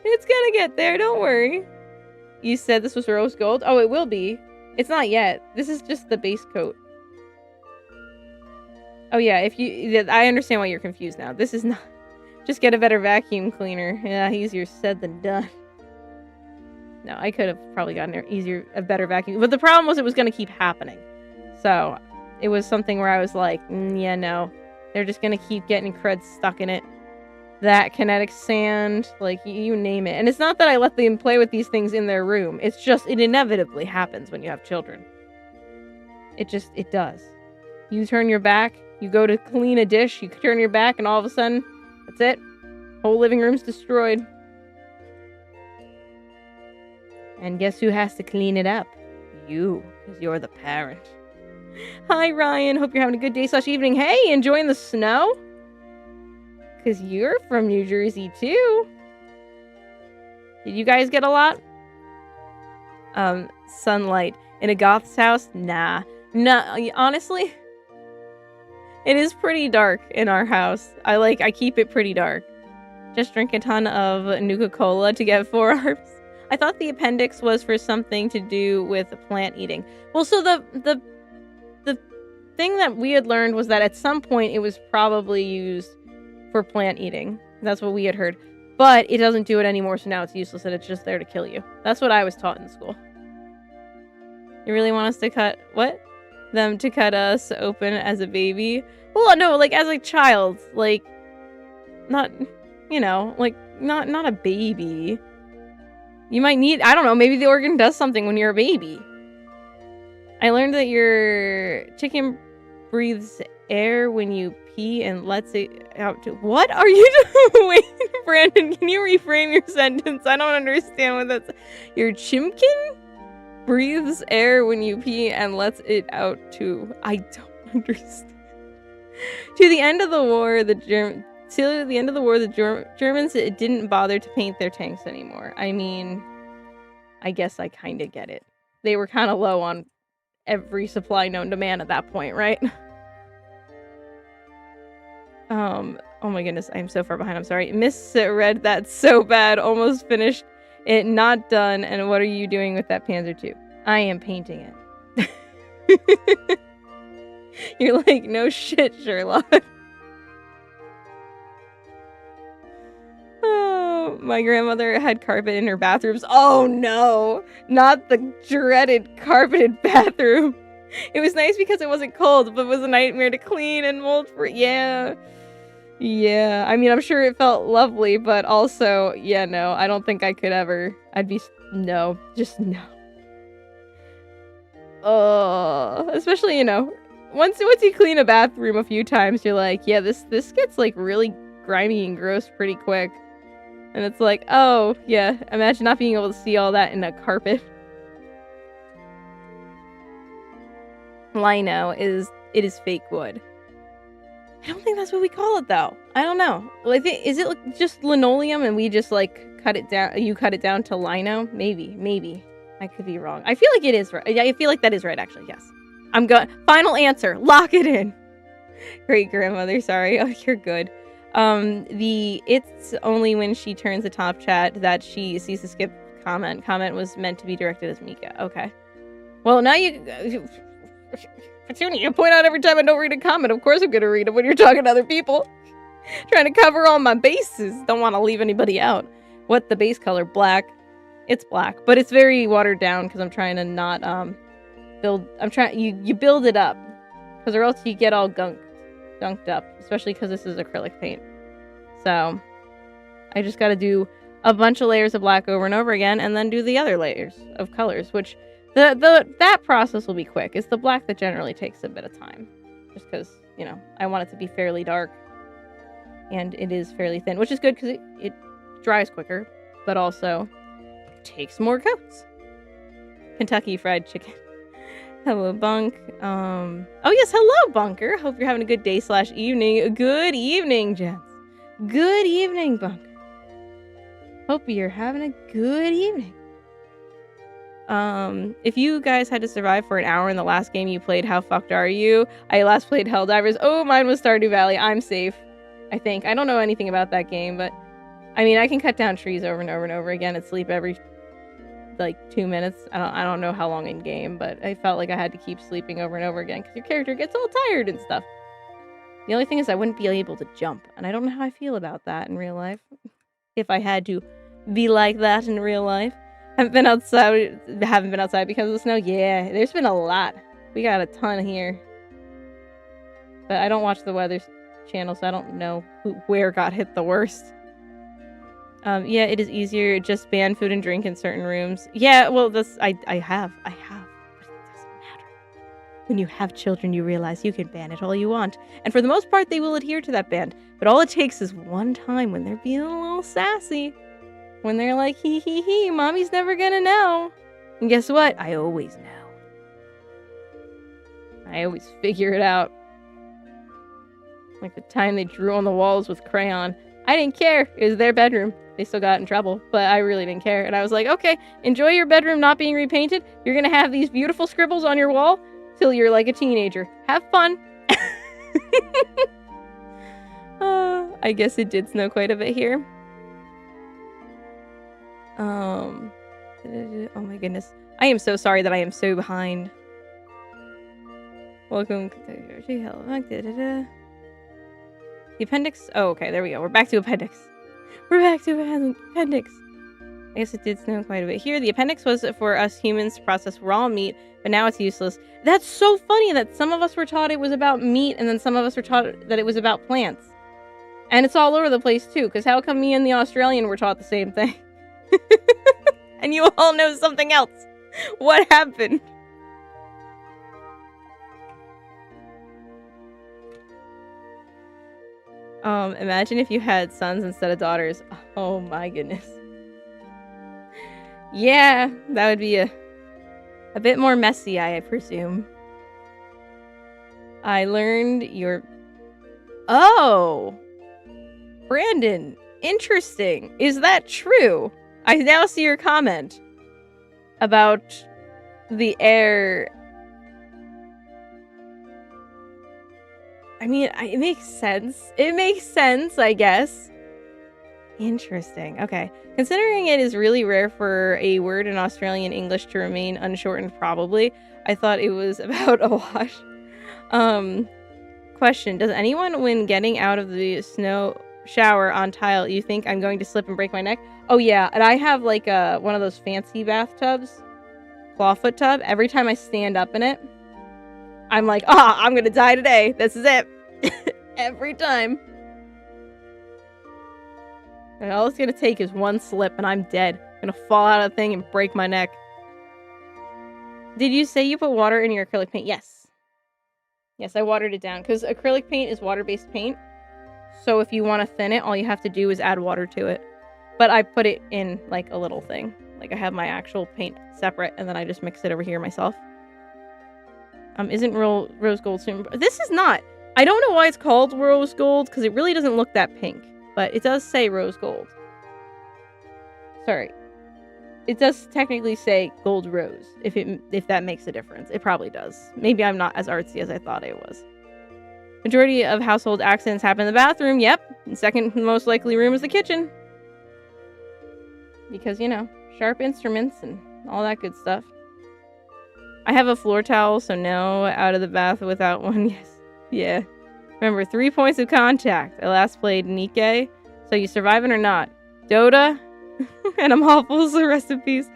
A: It's gonna get there, don't worry. You said this was rose gold? Oh, it will be. It's not yet. This is just the base coat. Oh, yeah, I understand why you're confused now. This is not... Just get a better vacuum cleaner. Yeah, easier said than done. No, I could have probably gotten a better vacuum. But the problem was it was going to keep happening. So, it was something where I was like, yeah, no. They're just going to keep getting crud stuck in it. That kinetic sand, like, you name it. And it's not that I let them play with these things in their room. It's just, it inevitably happens when you have children. It does. You turn your back, you go to clean a dish, you turn your back, and all of a sudden, that's it. Whole living room's destroyed. And guess who has to clean it up? You, because you're the parent. Hi, Ryan. Hope you're having a good day/evening. Hey, enjoying the snow? Because you're from New Jersey, too. Did you guys get a lot? Sunlight. In a goth's house? Nah. No, honestly, it is pretty dark in our house. I keep it pretty dark. Just drink a ton of Nuka-Cola to get forearms. I thought the appendix was for something to do with plant eating. Well, so the thing that we had learned was that at some point it was probably used for plant eating. That's what we had heard. But it doesn't do it anymore, so now it's useless and it's just there to kill you. That's what I was taught in school. You really want us to cut... What? Them to cut us open as a baby? Well, no, like, as a child. Like, not... You know, like, not a baby. You might need... I don't know, maybe the organ does something when you're a baby. I learned that your chicken breathes air when you pee and lets it out to... What are you doing? Wait, Brandon, can you reframe your sentence? I don't understand what that's... Your chimkin breathes air when you pee and lets it out to... I don't understand. To the end of the war, the Germans didn't bother to paint their tanks anymore. I mean, I guess I kind of get it. They were kind of low on every supply known to man at that point, right? Oh my goodness, I'm so far behind. I'm sorry. Misread that so bad. Almost finished it, not done. And what are you doing with that Panzer II? I am painting it. You're like, no shit, Sherlock. Oh, my grandmother had carpet in her bathrooms. Oh no, not the dreaded carpeted bathroom. It was nice because it wasn't cold, but it was a nightmare to clean and mold for. Yeah. I mean, I'm sure it felt lovely, but also, yeah, no, I don't think I could ever. No, just no. Oh, especially, you know, once you clean a bathroom a few times, you're like, yeah, this gets like really grimy and gross pretty quick. And it's like, oh, yeah, imagine not being able to see all that in a carpet. Lino is fake wood. I don't think that's what we call it, though. I don't know. Like, is it just linoleum and we just, like, cut it down? You cut it down to lino? Maybe. I could be wrong. I feel like it is right. I feel like that is right, actually, yes. I'm going. Final answer. Lock it in. Great grandmother, sorry. Oh, you're good. It's only when she turns the top chat that she sees the skip comment. Comment was meant to be directed as Mika. Okay. Well, now you point out every time I don't read a comment. Of course I'm gonna read it when you're talking to other people. Trying to cover all my bases. Don't want to leave anybody out. What the base color? Black. It's black, but it's very watered down because I'm trying to not build. You build it up, because or else you get all gunked up, especially because this is acrylic paint. So I just got to do a bunch of layers of black over and over again, and then do the other layers of colors, which that process will be quick. It's the black that generally takes a bit of time, just because, you know, I want it to be fairly dark. And it is fairly thin, which is good because it dries quicker, but also takes more coats. Kentucky Fried Chicken. Hello, Bunk. Oh yes, hello, Bunker. Hope you're having a good day / evening. Good evening, gents. Good evening, Bunker. Hope you're having a good evening. If you guys had to survive for an hour in the last game you played, how fucked are you? I last played Helldivers. Oh, mine was Stardew Valley. I'm safe, I think. I don't know anything about that game, but I mean, I can cut down trees over and over and over again and sleep every like 2 minutes. I don't know how long in game, but I felt like I had to keep sleeping over and over again because your character gets all tired and stuff. The only thing is I wouldn't be able to jump, and I don't know how I feel about that in real life. If I had to be like that in real life. Haven't been outside because of the snow. Yeah, there's been a lot. We got a ton here. But I don't watch the weather channel, so I don't know where got hit the worst. Yeah, it is easier. Just ban food and drink in certain rooms. Yeah, well, I have. But it doesn't matter. When you have children, you realize you can ban it all you want. And for the most part, they will adhere to that ban. But all it takes is one time when they're being a little sassy. When they're like, hee, mommy's never gonna know. And guess what? I always know. I always figure it out. Like the time they drew on the walls with crayon. I didn't care. It was their bedroom. They still got in trouble, but I really didn't care. And I was like, okay, enjoy your bedroom not being repainted. You're gonna have these beautiful scribbles on your wall till you're like a teenager. Have fun. I guess it did snow quite a bit here. Oh my goodness. I am so sorry that I am so behind. Welcome. The appendix. Oh, okay, there we go. We're back to appendix. Appendix. I guess it did snow quite a bit here. The appendix was for us humans to process raw meat, but now it's useless. That's so funny that some of us were taught it was about meat, and then some of us were taught that it was about plants. And it's all over the place, too, because how come me and the Australian were taught the same thing? And you all know something else. What happened? Imagine if you had sons instead of daughters. Oh my goodness. Yeah, that would be a bit more messy, I presume. I learned your... Oh! Brandon, interesting. Is that true? I now see your comment about the air. I mean, it makes sense. It makes sense, I guess. Interesting. Okay. Considering it is really rare for a word in Australian English to remain unshortened, probably, I thought it was about a wash. Question. Does anyone, when getting out of the snow shower on tile, you think I'm going to slip and break my neck? Oh yeah, and I have like one of those fancy bathtubs, clawfoot tub. Every time I stand up in it, I'm like, I'm gonna die today. This is it. Every time. And all it's gonna take is one slip and I'm dead. I'm gonna fall out of the thing and break my neck. Did you say you put water in your acrylic paint? Yes. Yes, I watered it down because acrylic paint is water-based paint. So if you want to thin it, all you have to do is add water to it. But I put it in like a little thing. Like I have my actual paint separate and then I just mix it over here myself. Isn't rose gold soon? This is not. I don't know why it's called rose gold because it really doesn't look that pink. But it does say rose gold. Sorry. It does technically say gold rose, if that makes a difference. It probably does. Maybe I'm not as artsy as I thought it was. Majority of household accidents happen in the bathroom. Yep. The second most likely room is the kitchen. Because, you know, sharp instruments and all that good stuff. I have a floor towel, so no, out of the bath without one. Yes. Yeah. Remember, 3 points of contact. I last played Nikkei. So you surviving or not? Dota? And I'm awful, so rest in peace.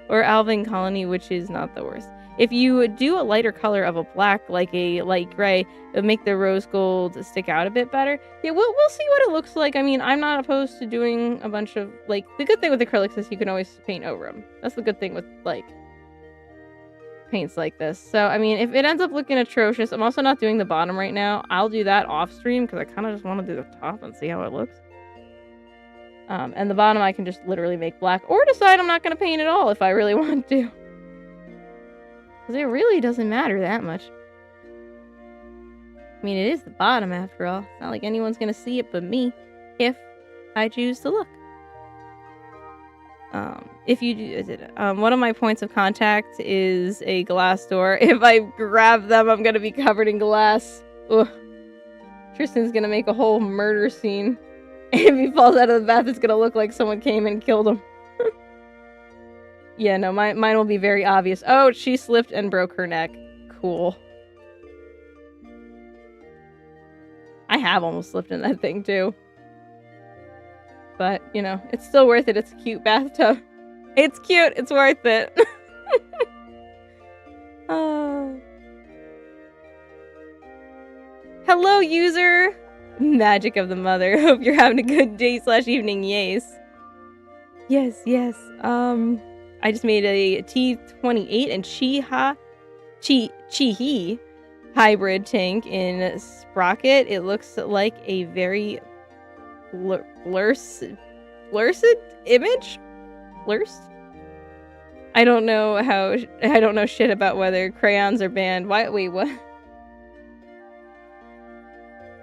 A: Or Alvin Colony, which is not the worst. If you do a lighter color of a black, like a light gray, it'll make the rose gold stick out a bit better. Yeah, we'll see what it looks like. I mean, I'm not opposed to doing a bunch of, like, the good thing with acrylics is you can always paint over them. That's the good thing with, like, paints like this. So, I mean, if it ends up looking atrocious, I'm also not doing the bottom right now. I'll do that off stream because I kind of just want to do the top and see how it looks. And the bottom I can just literally make black or decide I'm not going to paint at all if I really want to. Because it really doesn't matter that much. I mean, it is the bottom after all. It's not like anyone's going to see it but me if I choose to look. If you do, one of my points of contact is a glass door. If I grab them, I'm going to be covered in glass. Ugh. Tristan's going to make a whole murder scene. If he falls out of the bath, it's gonna look like someone came and killed him. Yeah, no, mine will be very obvious. Oh, she slipped and broke her neck. Cool. I have almost slipped in that thing, too. But, you know, it's still worth it. It's a cute bathtub. It's cute. It's worth it. Hello, user! Magic of the mother. Hope you're having a good day/evening. Yes. Yes. I just made a T28 and Chi-He hybrid tank in Sprocket. It looks like a very blurred image? Blurst? I don't know shit about whether crayons are banned. Wait, what?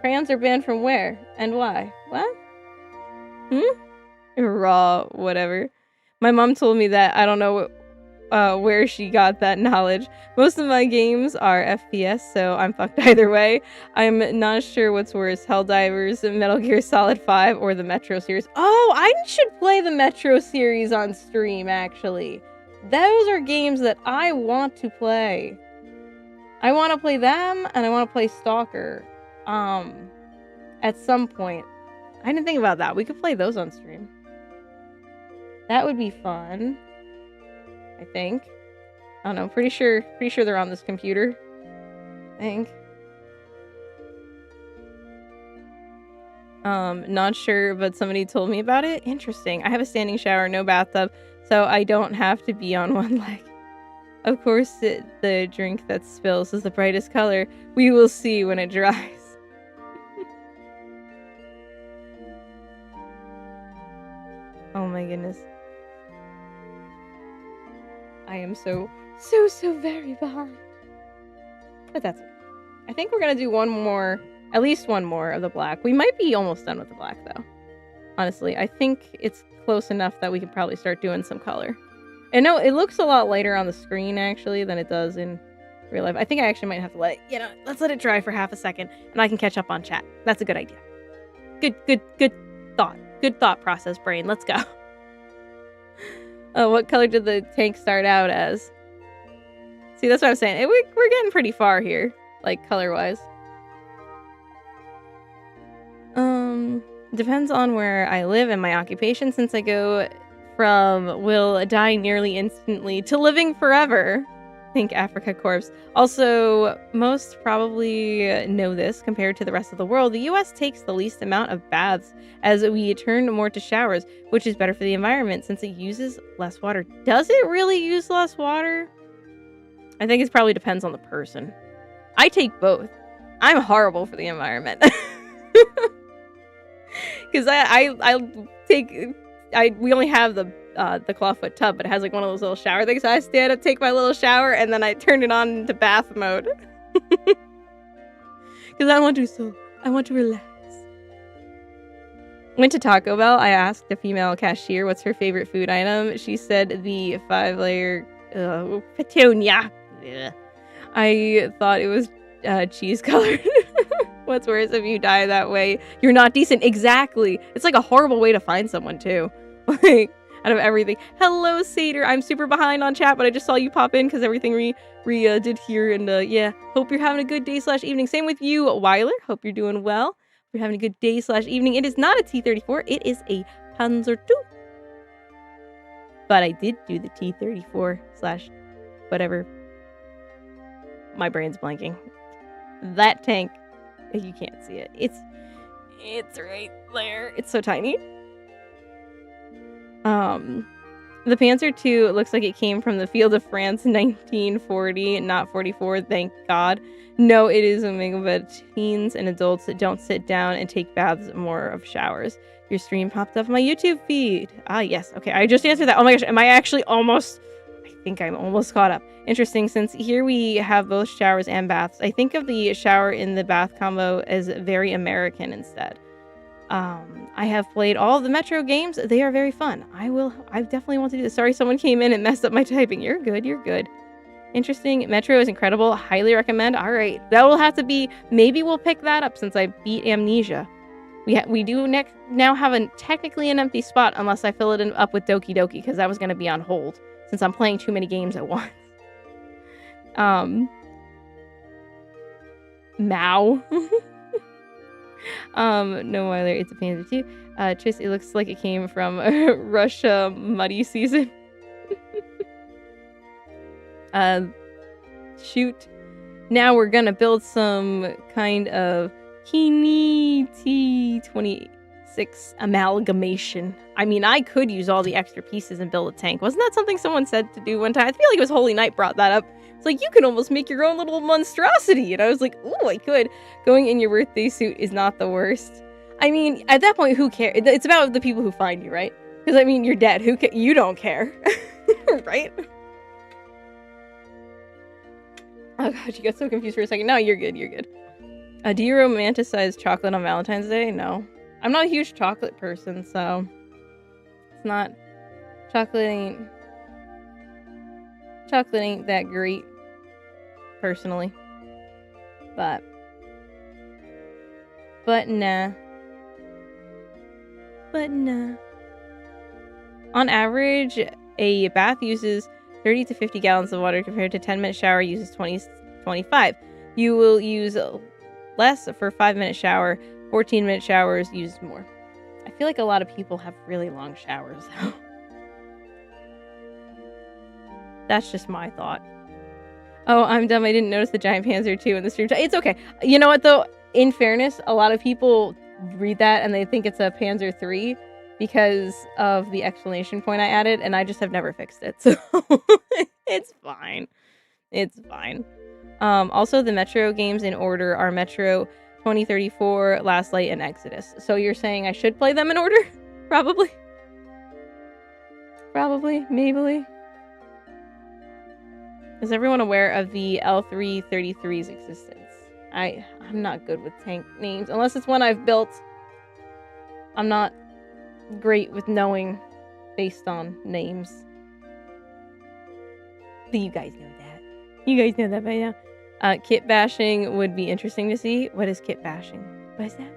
A: Crayons are banned from where? And why? What? Raw, whatever. My mom told me that. I don't know where she got that knowledge. Most of my games are FPS, so I'm fucked either way. I'm not sure what's worse, Helldivers, Metal Gear Solid 5, or the Metro series. Oh, I should play the Metro series on stream, actually. Those are games that I want to play. I want to play them, and I want to play Stalker. At some point. I didn't think about that. We could play those on stream. That would be fun. I think. I don't know. Pretty sure they're on this computer. I think. Not sure, but somebody told me about it. Interesting. I have a standing shower, no bathtub, so I don't have to be on one leg. Of course, the drink that spills is the brightest color. We will see when it dries. Oh my goodness. I am so very behind. But that's it. I think we're gonna do at least one more of the black. We might be almost done with the black though. Honestly, I think it's close enough that we can probably start doing some color. And no, it looks a lot lighter on the screen actually than it does in real life. I think I actually might have to let's let it dry for half a second and I can catch up on chat. That's a good idea. Good thought. Good thought process, brain. Let's go. What color did the tank start out as? See, that's what I'm saying. We're getting pretty far here, like color-wise. Depends on where I live and my occupation, since I go from will die nearly instantly to living forever. Think Africa Corpse. Also, most probably know this compared to the rest of the world. The US takes the least amount of baths as we turn more to showers, which is better for the environment since it uses less water. Does it really use less water? I think it probably depends on the person. I take both. I'm horrible for the environment. Because we only have the clawfoot tub, but it has like one of those little shower things. So I stand up, take my little shower, and then I turn it on into bath mode. Because I want to relax. Went to Taco Bell. I asked a female cashier what's her favorite food item. She said the 5-layer petunia. Ugh. I thought it was cheese colored. What's worse, if you die that way, you're not decent. Exactly. It's like a horrible way to find someone too. Like, out of everything. Hello, Satyr. I'm super behind on chat, but I just saw you pop in because everything we did here. And yeah, hope you're having a good day/evening. Same with you, Weiler. Hope you're doing well. Hope you're having a good day/evening. It is not a T-34. It is a Panzer II. But I did do the T-34/whatever. My brain's blanking. That tank. You can't see it. It's right there. It's so tiny. The Panzer II looks like it came from the field of France 1940, not 44, thank God. No, it is a mega, but teens and adults that don't sit down and take baths, more of showers. Your stream popped up on my YouTube feed. Ah, yes. Okay, I just answered that. Oh my gosh, am I actually almost... I think I'm almost caught up. Interesting, since here we have both showers and baths. I think of the shower in the bath combo as very American instead. I have played all of the Metro games. They are very fun. I definitely want to do this. Sorry, someone came in and messed up my typing. You're good, you're good. Interesting. Metro is incredible. Highly recommend. All right, that will have to be, maybe we'll pick that up since I beat Amnesia. We do now have technically an empty spot unless I fill it up with Doki Doki, because that was going to be on hold since I'm playing too many games at once. Mao. No, Weiler, it's a Panzer II. Tris, it looks like it came from Russia muddy season. Shoot. Now we're gonna build some kind of Kini T26 amalgamation. I mean, I could use all the extra pieces and build a tank. Wasn't that something someone said to do one time? I feel like it was Holy Knight brought that up. It's like, you can almost make your own little monstrosity. And I was like, ooh, I could. Going in your birthday suit is not the worst. I mean, at that point, who cares? It's about the people who find you, right? Because, I mean, you're dead. You don't care. Right? Oh, God, you got so confused for a second. No, you're good. You're good. Do you romanticize chocolate on Valentine's Day? No. I'm not a huge chocolate person, so... It's not... Chocolate ain't that great. Personally. But nah. On average, a bath uses 30 to 50 gallons of water compared to 10-minute shower uses 25. You will use less for 5-minute shower. 14-minute showers use more. I feel like a lot of people have really long showers, though. That's just my thought. Oh, I'm dumb. I didn't notice the giant Panzer II in the stream. It's okay. You know what, though? In fairness, a lot of people read that and they think it's a Panzer III because of the exclamation point I added, and I just have never fixed it. So it's fine. It's fine. Also, the Metro games in order are Metro 2034, Last Light, and Exodus. So you're saying I should play them in order? Probably. Maybe. Is everyone aware of the L333's existence? I'm not good with tank names. Unless it's one I've built. I'm not great with knowing based on names. But you guys know that. You guys know that by now. Kit bashing would be interesting to see. What is kit bashing? What is that?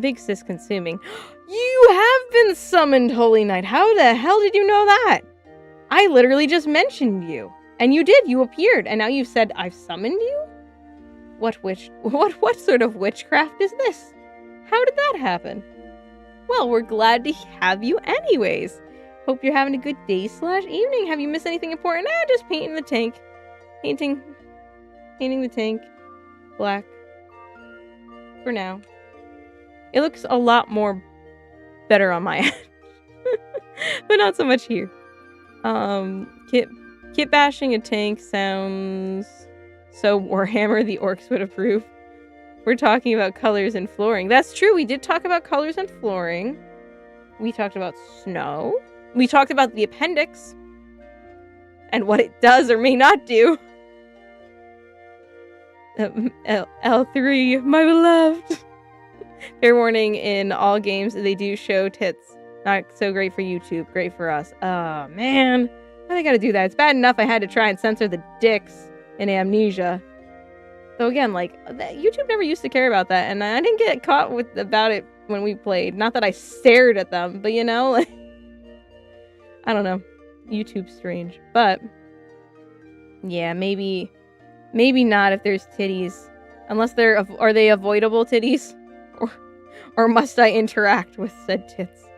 A: Big sis consuming. You have been summoned, Holy Knight. How the hell did you know that? I literally just mentioned you. And you did. You appeared. And now you've said I've summoned you? What sort of witchcraft is this? How did that happen? Well, we're glad to have you anyways. Hope you're having a good day/evening. Have you missed anything important? Just painting the tank. Painting the tank black. For now. It looks a lot more better on my end. But not so much here. Kit bashing a tank sounds so Warhammer the orcs would approve. We're talking about colors and flooring. That's true, we did talk about colors and flooring. We talked about snow. We talked about the appendix. And what it does or may not do. L3, my beloved. Fair warning, in all games, they do show tits. Not so great for YouTube, great for us. Oh, man. Why they gotta do that? It's bad enough I had to try and censor the dicks in Amnesia. So again, like, YouTube never used to care about that, and I didn't get caught about it when we played. Not that I stared at them, but you know, like... I don't know. YouTube's strange. But, yeah, maybe not if there's titties. Unless are they avoidable titties? Or must I interact with said tits?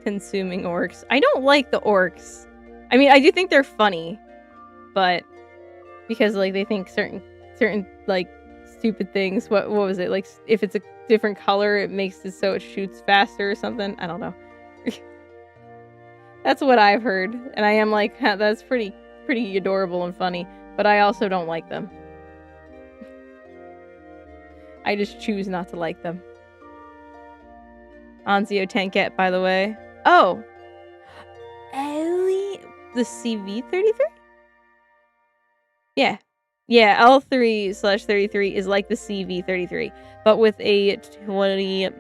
A: Consuming orcs. I don't like the orcs. I mean, I do think they're funny, but because like they think certain like stupid things. What was it? Like, if it's a different color, it makes it so it shoots faster or something. I don't know. That's what I've heard. And I am like, that's pretty adorable and funny. But I also don't like them. I just choose not to like them. Anzio Tanket, by the way. Oh! Ellie? The CV-33? Yeah. Yeah, L3/33 is like the CV-33, but with a 20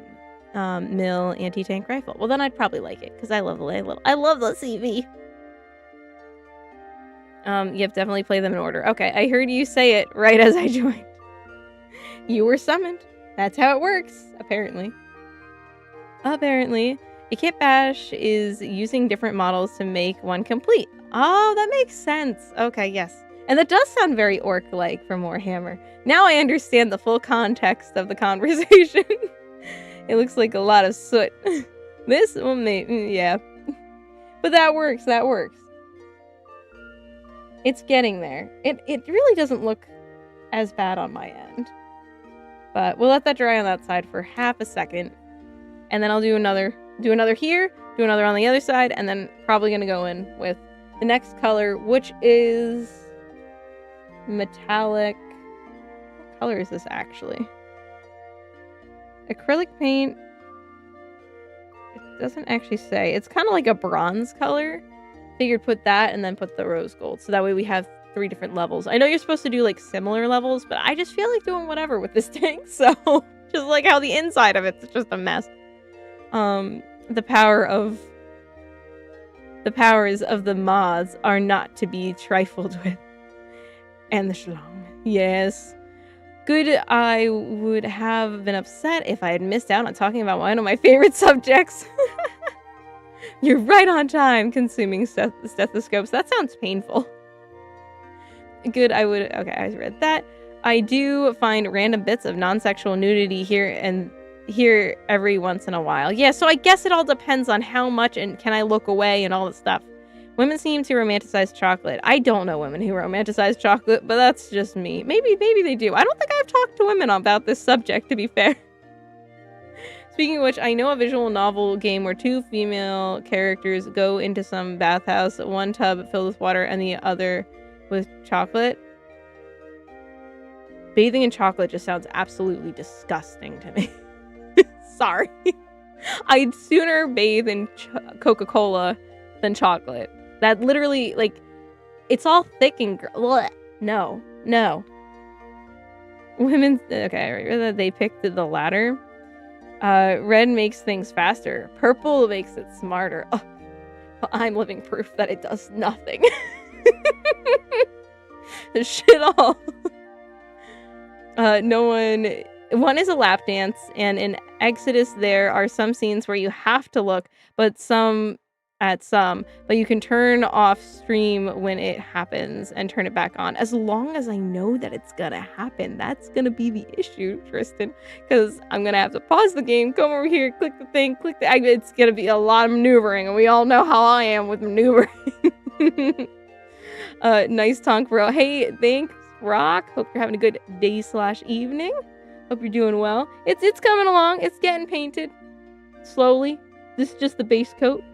A: mil anti-tank rifle. Well, then I'd probably like it, because I love the CV. Yep, definitely play them in order. Okay, I heard you say it right as I joined. You were summoned. That's how it works, apparently. Apparently. A kit bash is using different models to make one complete. Oh, that makes sense. Okay, yes. And that does sound very orc-like from Warhammer. Now I understand the full context of the conversation. It looks like a lot of soot. This one may... yeah. But that works, that works. It's getting there. It really doesn't look as bad on my end. But we'll let that dry on that side for half a second. And then I'll do another here, do another on the other side, and then probably going to go in with the next color, which is metallic. What color is this actually? Acrylic paint. It doesn't actually say. It's kind of like a bronze color. Figured put that and then put the rose gold. So that way we have 3 different levels. I know you're supposed to do like similar levels, but I just feel like doing whatever with this tank. So just like how the inside of it's just a mess. The powers of the mods are not to be trifled with. And the schlong. Yes. Good, I would have been upset if I had missed out on talking about one of my favorite subjects. You're right on time, consuming stethoscopes. That sounds painful. Good, I would... okay, I read that. I do find random bits of non-sexual nudity here every once in a while. Yeah, so I guess it all depends on how much and can I look away and all that stuff. Women seem to romanticize chocolate. I don't know women who romanticize chocolate, but that's just me. Maybe they do. I don't think I've talked to women about this subject, to be fair. Speaking of which, I know a visual novel game where 2 female characters go into some bathhouse, one tub filled with water and the other with chocolate. Bathing in chocolate just sounds absolutely disgusting to me. Sorry. I'd sooner bathe in Coca-Cola than chocolate. That literally, like, it's all thick and... No. Women... okay, I read that they picked the latter. Red makes things faster. Purple makes it smarter. Oh, well, I'm living proof that it does nothing. Shit all. One is a lap dance, and in Exodus there are some scenes where you have to look, but you can turn off stream when it happens and turn it back on. As long as I know that it's gonna happen, that's gonna be the issue, Tristan, because I'm gonna have to pause the game, come over here, click the thing, it's gonna be a lot of maneuvering, and we all know how I am with maneuvering. Nice tonk, bro. Hey, thanks, Rock. Hope you're having a good day/evening. Hope you're doing well. It's coming along. It's getting painted slowly. This is just the base coat.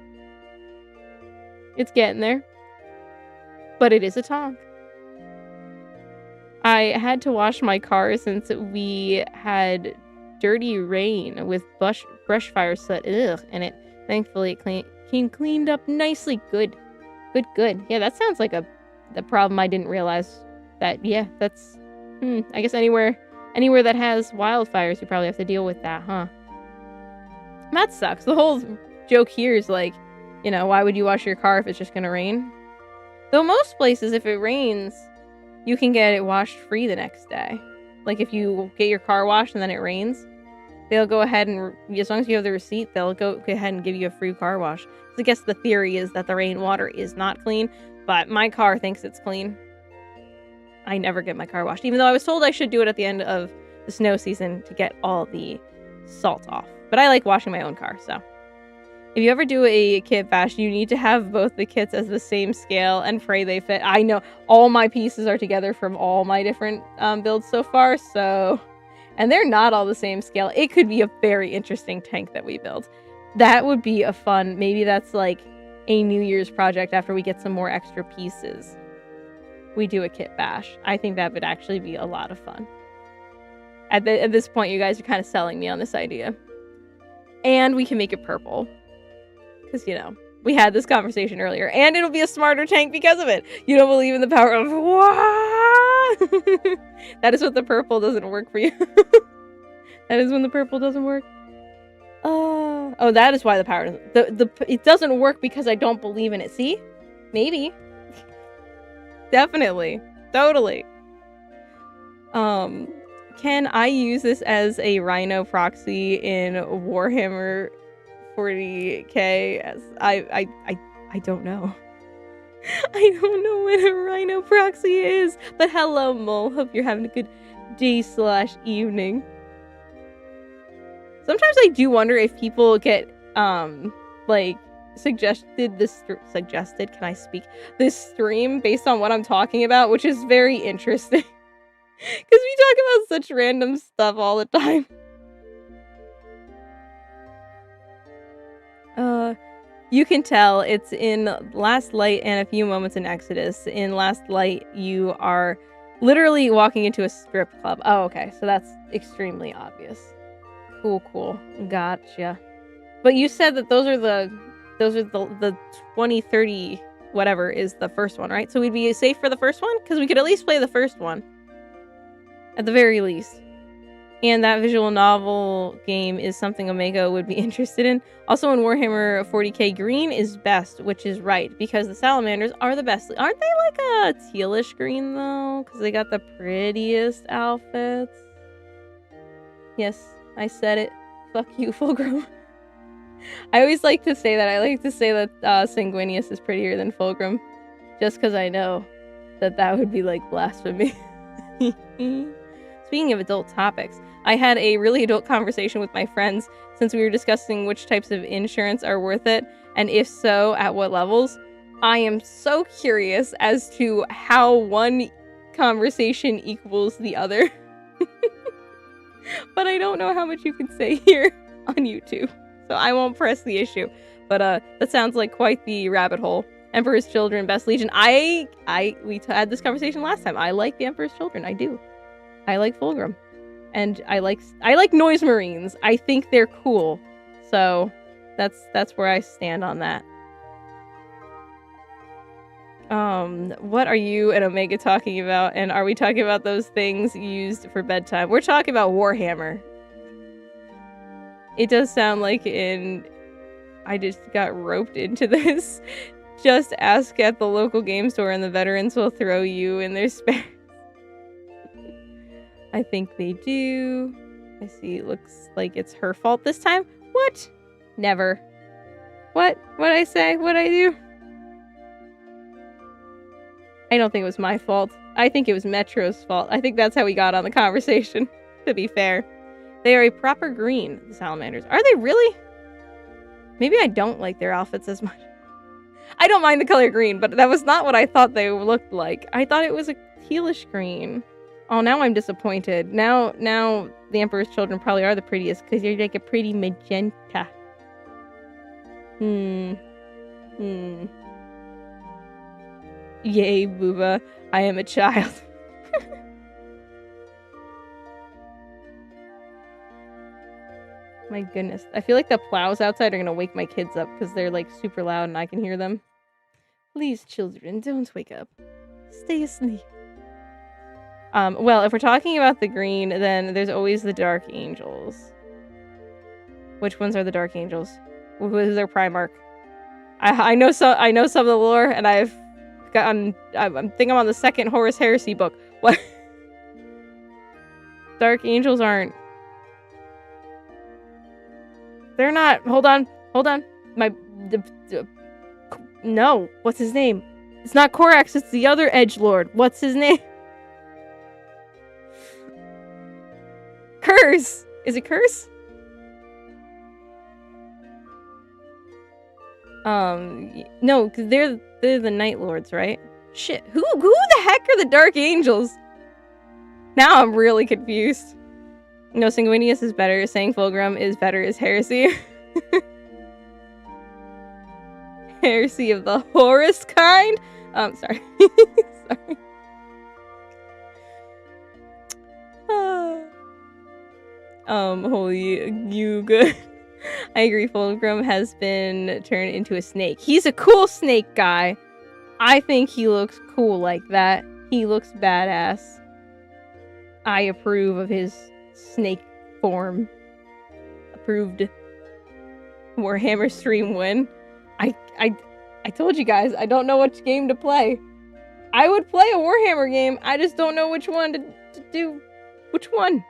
A: It's getting there. But it is a tonk. I had to wash my car since we had dirty rain with brush fire soot in it. Thankfully, it came cleaned up nicely. Good. Yeah, that sounds like the problem I didn't realize. Yeah, that's... I guess anywhere that has wildfires, you probably have to deal with that, huh? That sucks. The whole joke here is like, why would you wash your car if it's just gonna rain? Though most places, if it rains, you can get it washed free the next day. Like if you get your car washed and then it rains, they'll go ahead and, as long as you have the receipt, they'll go ahead and give you a free car wash. So I guess the theory is that the rainwater is not clean, but my car thinks it's clean. I never get my car washed, even though I was told I should do it at the end of the snow season to get all the salt off. But I like washing my own car, so. If you ever do a kit bash, you need to have both the kits as the same scale and pray they fit. I know all my pieces are together from all my different builds so far, so... And they're not all the same scale. It could be a very interesting tank that we build. That would be a fun... Maybe that's like a New Year's project after we get some more extra pieces. We do a kit bash. I think that would actually be a lot of fun. At this point, you guys are kind of selling me on this idea. And we can make it purple. Because, you know, we had this conversation earlier. And it'll be a smarter tank because of it. You don't believe in the power of... That is what the purple doesn't work for you. That is when the purple doesn't work. Oh, that is why the power doesn't... It doesn't work because I don't believe in it. See? Maybe. Definitely. Totally. Can I use this as a Rhino proxy in Warhammer 40k? As I don't know. I don't know what a Rhino proxy is. But hello, Mole. Hope you're having a good day/evening. Sometimes I do wonder if people get like suggested can I speak this stream based on what I'm talking about, which is very interesting. Because we talk about such random stuff all the time. You can tell it's in Last Light and a few moments in Exodus. In Last Light, you are literally walking into a strip club. Oh, okay. So that's extremely obvious. Cool. Gotcha. But you said that those are the 2030 whatever is the first one, right? So we'd be safe for the first one? Because we could at least play the first one. At the very least. And that visual novel game is something Omega would be interested in. Also in Warhammer 40k, green is best, which is right, because the salamanders are the best. Aren't they like a tealish green, though? Because they got the prettiest outfits. Yes, I said it. Fuck you, Fulgrim. I always like to say that. I like to say that Sanguinius is prettier than Fulgrim. Just because I know that would be like blasphemy. Speaking of adult topics, I had a really adult conversation with my friends since we were discussing which types of insurance are worth it, and if so, at what levels. I am so curious as to how one conversation equals the other. But I don't know how much you can say here on YouTube, so I won't press the issue. But that sounds like quite the rabbit hole. Emperor's Children, Best Legion. We had this conversation last time. I like the Emperor's Children. I do. I like Fulgrim. And I like Noise Marines. I think they're cool. So that's where I stand on that. What are you and Omega talking about? And are we talking about those things used for bedtime? We're talking about Warhammer. It does sound like I just got roped into this. Just ask at the local game store and the veterans will throw you in their spares. I think they do. I see it looks like it's her fault this time. What? Never. What? What'd I say? What'd I do? I don't think it was my fault. I think it was Metro's fault. I think that's how we got on the conversation, to be fair. They are a proper green, the salamanders. Are they really? Maybe I don't like their outfits as much. I don't mind the color green, but that was not what I thought they looked like. I thought it was a tealish green. Oh, now I'm disappointed. Now the Emperor's Children probably are the prettiest, because you're like a pretty magenta. Yay, Booba. I am a child. My goodness. I feel like the plows outside are going to wake my kids up because they're like super loud and I can hear them. Please, children, don't wake up. Stay asleep. Well, if we're talking about the green, then there's always the Dark Angels. Which ones are the Dark Angels? Who is their Primarch? I know some of the lore, and I think I'm on the second Horus Heresy book. What? Dark Angels aren't. They're not. Hold on. No. What's his name? It's not Korax. It's the other edgelord. What's his name? Curse. Is it Curse? No, because they're the Night Lords, right? Shit, who the heck are the Dark Angels? Now I'm really confused. No, Sanguinius is better. Saying Fulgrim is better is heresy. Heresy of the Horus kind? Sorry. Sorry. Holy, you good. I agree, Fulgrim has been turned into a snake. He's a cool snake guy. I think he looks cool like that. He looks badass. I approve of his snake form. Approved. Warhammer stream win. I told you guys, I don't know which game to play. I would play a Warhammer game. I just don't know which one to do. Which one?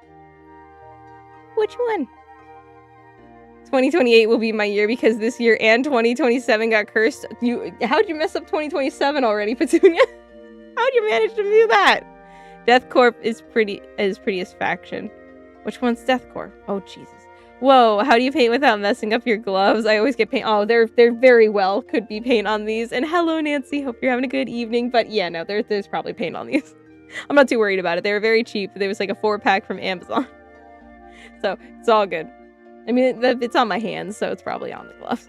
A: Which one? 2028 will be my year because this year and 2027 got cursed. How'd you mess up 2027 already, Petunia? How'd you manage to do that? Death Corp is prettiest faction. Which one's Death Corp? Oh Jesus. Whoa, how do you paint without messing up your gloves? I always get paint. Oh, they're very well could be paint on these. And hello, Nancy. Hope you're having a good evening. But yeah, no, there's probably paint on these. I'm not too worried about it. They were very cheap. There was like a 4-pack from Amazon. So it's all good. I mean, it's on my hands, so it's probably on the gloves.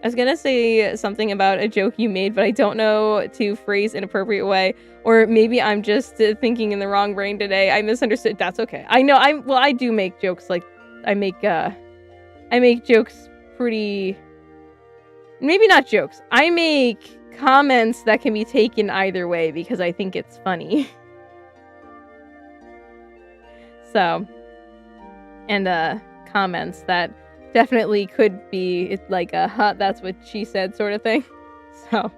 A: I was gonna say something about a joke you made, but I don't know to phrase in an appropriate way. Or maybe I'm just thinking in the wrong brain today. I misunderstood. That's okay. I know. I do make jokes like I make jokes pretty. Maybe not jokes. I make comments that can be taken either way because I think it's funny. So, and comments that definitely could be like a that's what she said sort of thing. So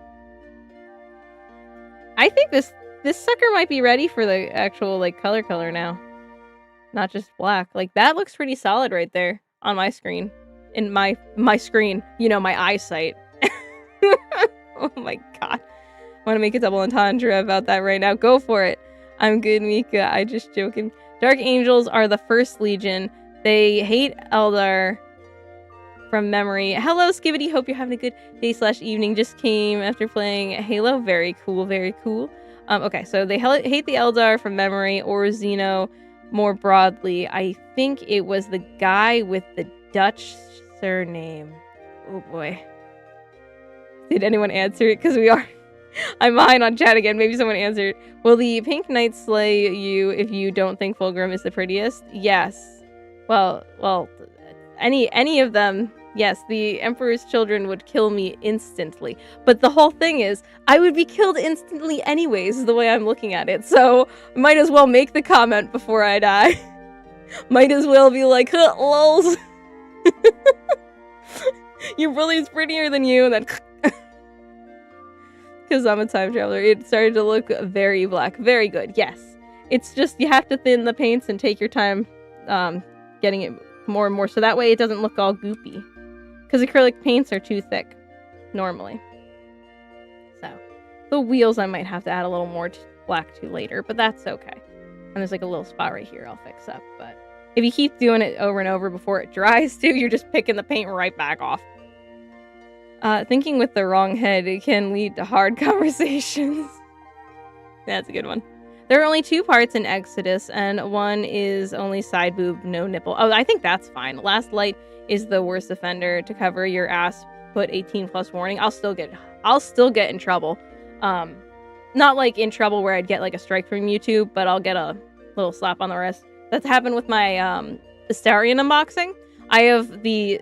A: I think this sucker might be ready for the actual like color now, not just black. Like that looks pretty solid right there on my screen. In my screen, you know, my eyesight. Oh my god, I want to make a double entendre about that right now. Go for it. I'm good, Mika. I just joking. Dark Angels are the first legion. They hate Eldar from memory. Hello, Skibbity. Hope you're having a good day/evening. Just came after playing Halo. Very cool, very cool. Okay, so they hate the Eldar from memory, or Xeno more broadly. I think it was the guy with the Dutch surname. Oh boy. Did anyone answer it? Because we are... I'm behind on chat again. Maybe someone answered. Will the Pink Knight slay you if you don't think Fulgrim is the prettiest? Yes. Well, any of them, yes, the Emperor's children would kill me instantly. But the whole thing is, I would be killed instantly anyways, the way I'm looking at it. So, might as well make the comment before I die. Might as well be like, huh, lols. Your brother's prettier than you, and then... Because I'm a time traveler, it started to look very black. Very good, yes. It's just, you have to thin the paints and take your time getting it more and more, so that way it doesn't look all goopy. Because acrylic paints are too thick, normally. So, the wheels I might have to add a little more black to later, but that's okay. And there's like a little spot right here I'll fix up, but if you keep doing it over and over before it dries too, you're just picking the paint right back off. Thinking with the wrong head, it can lead to hard conversations. That's a good one. There are only 2 parts in Exodus, and one is only side boob, no nipple. Oh, I think that's fine. Last Light is the worst offender. To cover your ass, put 18+ warning. I'll still get in trouble. Not like in trouble where I'd get like a strike from YouTube, but I'll get a little slap on the wrist. That's happened with my Astarion unboxing. I have the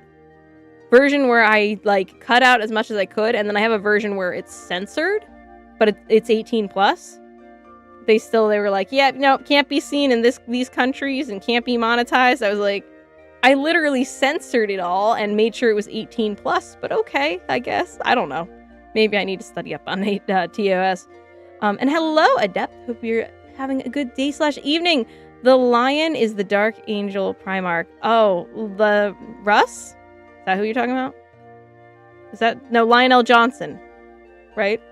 A: version where I like cut out as much as I could, and then I have a version where it's censored, but it's 18+. They were like, yeah, no, can't be seen in these countries and can't be monetized. I was like, I literally censored it all and made sure it was 18+, but okay, I guess. I don't know. Maybe I need to study up on TOS. And hello, Adept. Hope you're having a good day/evening. The lion is the Dark Angel Primarch. Oh, the Russ? Is that who you're talking about? Is that... No, Lionel Johnson. Right?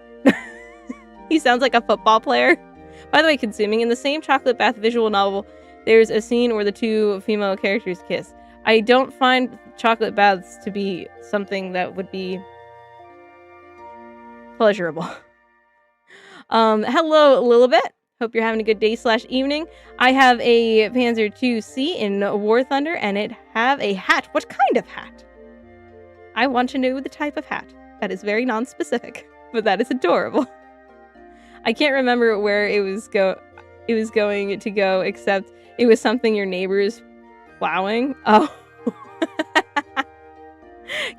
A: He sounds like a football player. By the way, consuming in the same Chocolate Bath visual novel, there's a scene where the 2 female characters kiss. I don't find chocolate baths to be something that would be pleasurable. Hello, Lilibet. Hope you're having a good day / evening. I have a Panzer 2C in War Thunder, and it have a hat. What kind of hat? I want to know the type of hat. That is very non-specific, but that is adorable. I can't remember where it was going to go, except it was something your neighbor's plowing. Oh.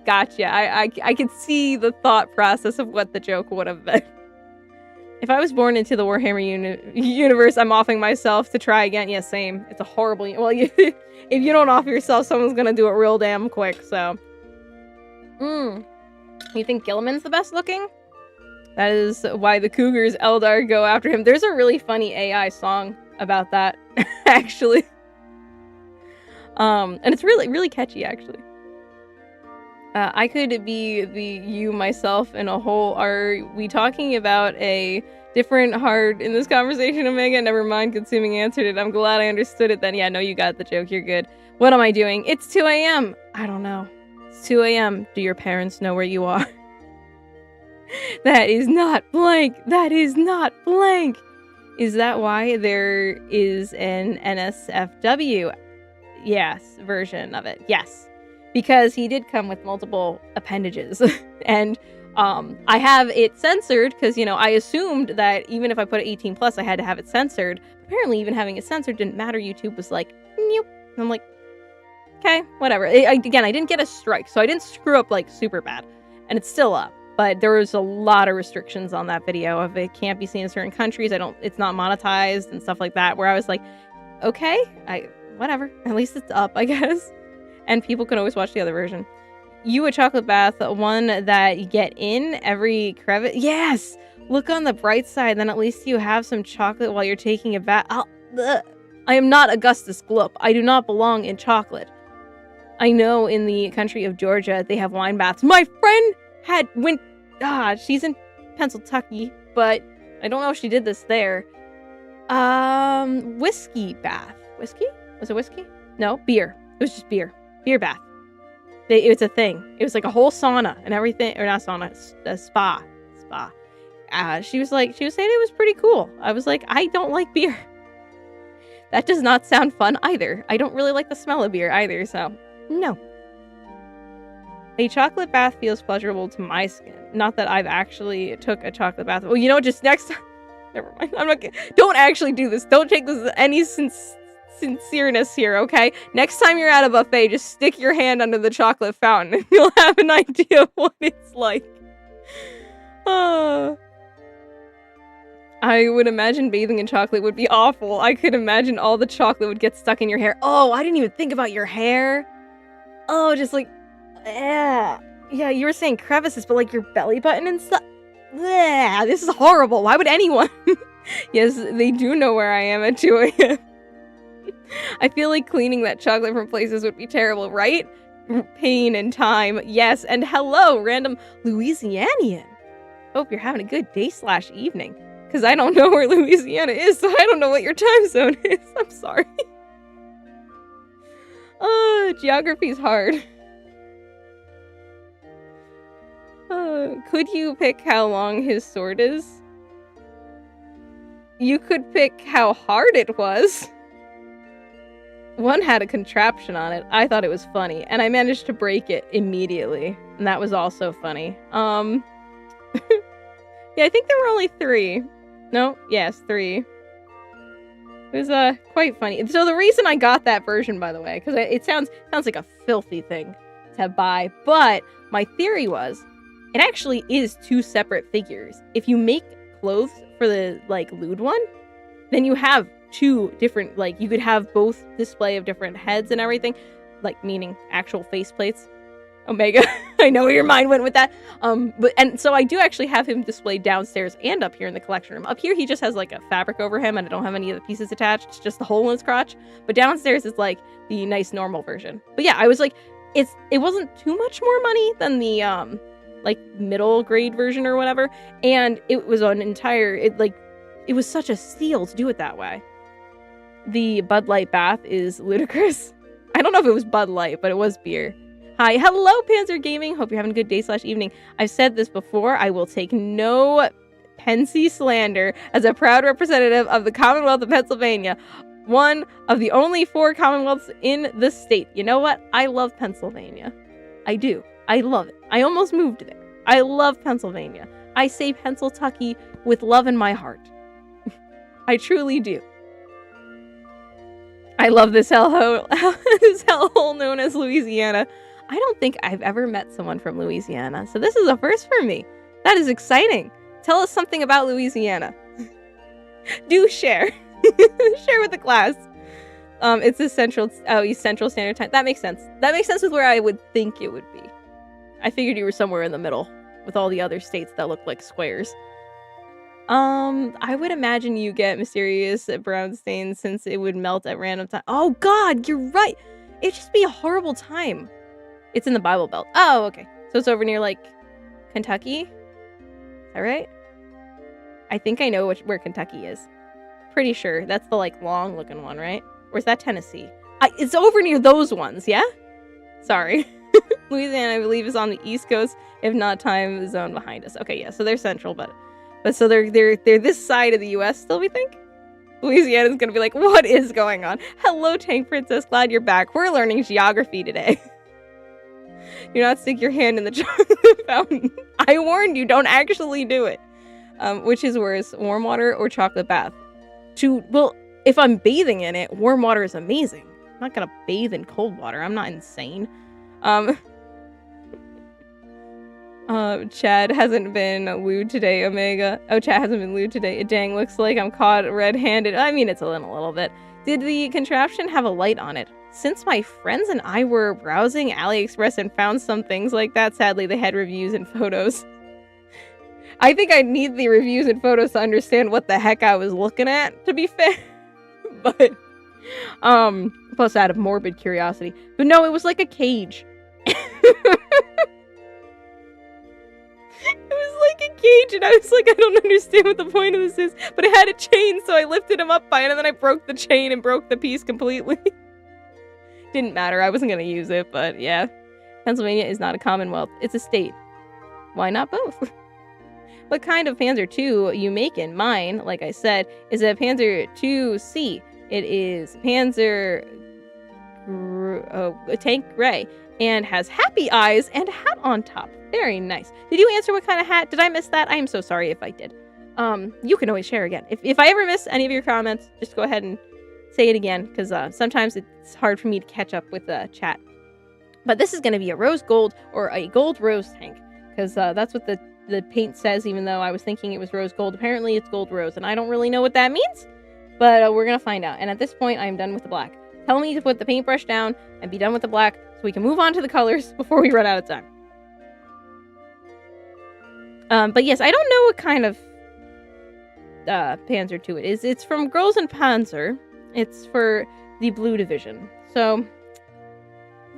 A: Gotcha. I could see the thought process of what the joke would have been. If I was born into the Warhammer universe, I'm offing myself to try again. Yeah, same. It's a horrible... Well, if you don't off yourself, someone's gonna do it real damn quick, so... You think Gilliman's the best looking? That is why the Cougars Eldar go after him. There's a really funny AI song about that, actually. And it's really catchy, actually. I could be the you myself in a whole... Are we talking about a different hard in this conversation, Omega? Never mind, Consuming answered it. I'm glad I understood it then. Yeah, no, you got the joke. You're good. What am I doing? It's 2 a.m. I don't know. It's 2 a.m. Do your parents know where you are? That is not blank. That is not blank. Is that why there is an NSFW? Yes, version of it. Yes. Because he did come with multiple appendages. And I have it censored because, you know, I assumed that even if I put it 18 plus, I had to have it censored. Apparently, even having it censored didn't matter. YouTube was like, nope. And I'm like, okay, whatever. Again, I didn't get a strike, so I didn't screw up like super bad. And it's still up. But there was a lot of restrictions on that video of it can't be seen in certain countries. It's not monetized and stuff like that, where I was like, okay, whatever. At least it's up, I guess. And people can always watch the other version. You a chocolate bath, one that you get in every crevice. Yes! Look on the bright side, then at least you have some chocolate while you're taking a bath. I am not Augustus Gloop. I do not belong in chocolate. I know in the country of Georgia, they have wine baths. My friend she's in Pennsylvania, but I don't know if she did this there. Whiskey bath. Whiskey? Was it whiskey? No, beer. It was just beer. Beer bath. It was a thing. It was like a whole sauna and everything. Or not sauna, a spa. She was saying it was pretty cool. I was like, I don't like beer. That does not sound fun either. I don't really like the smell of beer either, so no. A chocolate bath feels pleasurable to my skin. Not that I've actually took a chocolate bath. Well, you know, just next time. Never mind. I'm not. Don't actually do this. Don't take this as any sincereness here, okay? Next time you're at a buffet, just stick your hand under the chocolate fountain and you'll have an idea of what it's like. I would imagine bathing in chocolate would be awful. I could imagine all the chocolate would get stuck in your hair. Oh, I didn't even think about your hair. Oh, just like, yeah, you were saying crevices, but like your belly button and stuff. Yeah, this is horrible. Why would anyone? Yes, they do know where I am at 2 a.m. I feel like cleaning that chocolate from places would be terrible, right? Pain and time. Yes, and hello, random Louisianian. Hope you're having a good day / evening. Because I don't know where Louisiana is, so I don't know what your time zone is. I'm sorry. Oh, geography's hard. Could you pick how long his sword is? You could pick how hard it was. One had a contraption on it. I thought it was funny, and I managed to break it immediately, and that was also funny. Yeah, I think there were only 3. No, yes, 3. It was quite funny. So the reason I got that version, by the way, because it sounds like a filthy thing to buy, but my theory was it actually is 2 separate figures. If you make clothes for the like lewd one, then you have 2 different, like, you could have both display of different heads and everything, like, meaning actual faceplates. Omega, I know where your mind went with that. And so I do actually have him displayed downstairs and up here in the collection room. Up here, he just has like a fabric over him, and I don't have any of the pieces attached. It's just the hole in his crotch. But downstairs is like the nice normal version. But yeah, I was like, it wasn't too much more money than the like middle grade version or whatever, and it was an entire. It was such a steal to do it that way. The Bud Light bath is ludicrous. I don't know if it was Bud Light, but it was beer. Hi. Hello, Panzer Gaming. Hope you're having a good day/evening. I've said this before. I will take no Pensy slander as a proud representative of the Commonwealth of Pennsylvania. One of the only 4 Commonwealths in the state. You know what? I love Pennsylvania. I do. I love it. I almost moved there. I love Pennsylvania. I say Pennsyltucky with love in my heart. I truly do. I love this hellhole known as Louisiana. I don't think I've ever met someone from Louisiana, so this is a first for me. That is exciting. Tell us something about Louisiana. Do share. Share with the class. It's East Central Standard Time. That makes sense. That makes sense with where I would think it would be. I figured you were somewhere in the middle with all the other states that look like squares. I would imagine you get mysterious brown stains since it would melt at random time. Oh God, you're right. It'd just be a horrible time. It's in the Bible Belt. Oh, okay. So it's over near like Kentucky. Is that right? I think I know where Kentucky is. Pretty sure that's the like long looking one, right? Or is that Tennessee? It's over near those ones, yeah? Sorry. Louisiana, I believe, is on the East Coast, if not time zone behind us. Okay, yeah, so they're central, but so they're this side of the U.S. still, we think? Louisiana's gonna be like, what is going on? Hello, Tank Princess, glad you're back. We're learning geography today. Do not stick your hand in the chocolate fountain. I warned you, don't actually do it. Which is worse, warm water or chocolate bath? Well, if I'm bathing in it, warm water is amazing. I'm not gonna bathe in cold water. I'm not insane. Chad hasn't been lewd today, Omega. Oh, Chad hasn't been lewd today. It dang looks like I'm caught red-handed. I mean, it's a little bit. Did the contraption have a light on it? Since my friends and I were browsing AliExpress and found some things like that, sadly, they had reviews and photos. I think I need the reviews and photos to understand what the heck I was looking at, to be fair. But, plus out of morbid curiosity. But no, it was like a cage. It was like a cage, and I was like, I don't understand what the point of this is. But it had a chain, so I lifted him up by it, and then I broke the chain and broke the piece completely. Didn't matter, I wasn't gonna use it, but yeah. Pennsylvania is not a commonwealth, it's a state. Why not both? What kind of Panzer II you making? Mine, like I said, is a Panzer IIc. It is Panzer tank gray and has happy eyes and a hat on top. Very nice. Did you answer what kind of hat? Did I miss that? I am so sorry if I did. You can always share again. If I ever miss any of your comments, just go ahead and say it again, because sometimes it's hard for me to catch up with the chat. But this is going to be a rose gold or a gold rose tank, because that's what the paint says, even though I was thinking it was rose gold. Apparently it's gold rose, and I don't really know what that means, but we're going to find out. And at this point, I'm done with the black. Tell me to put the paintbrush down and be done with the black so we can move on to the colors before we run out of time. But yes, I don't know what kind of Panzer II it is. It's from Girls in Panzer. It's for the Blue Division. So,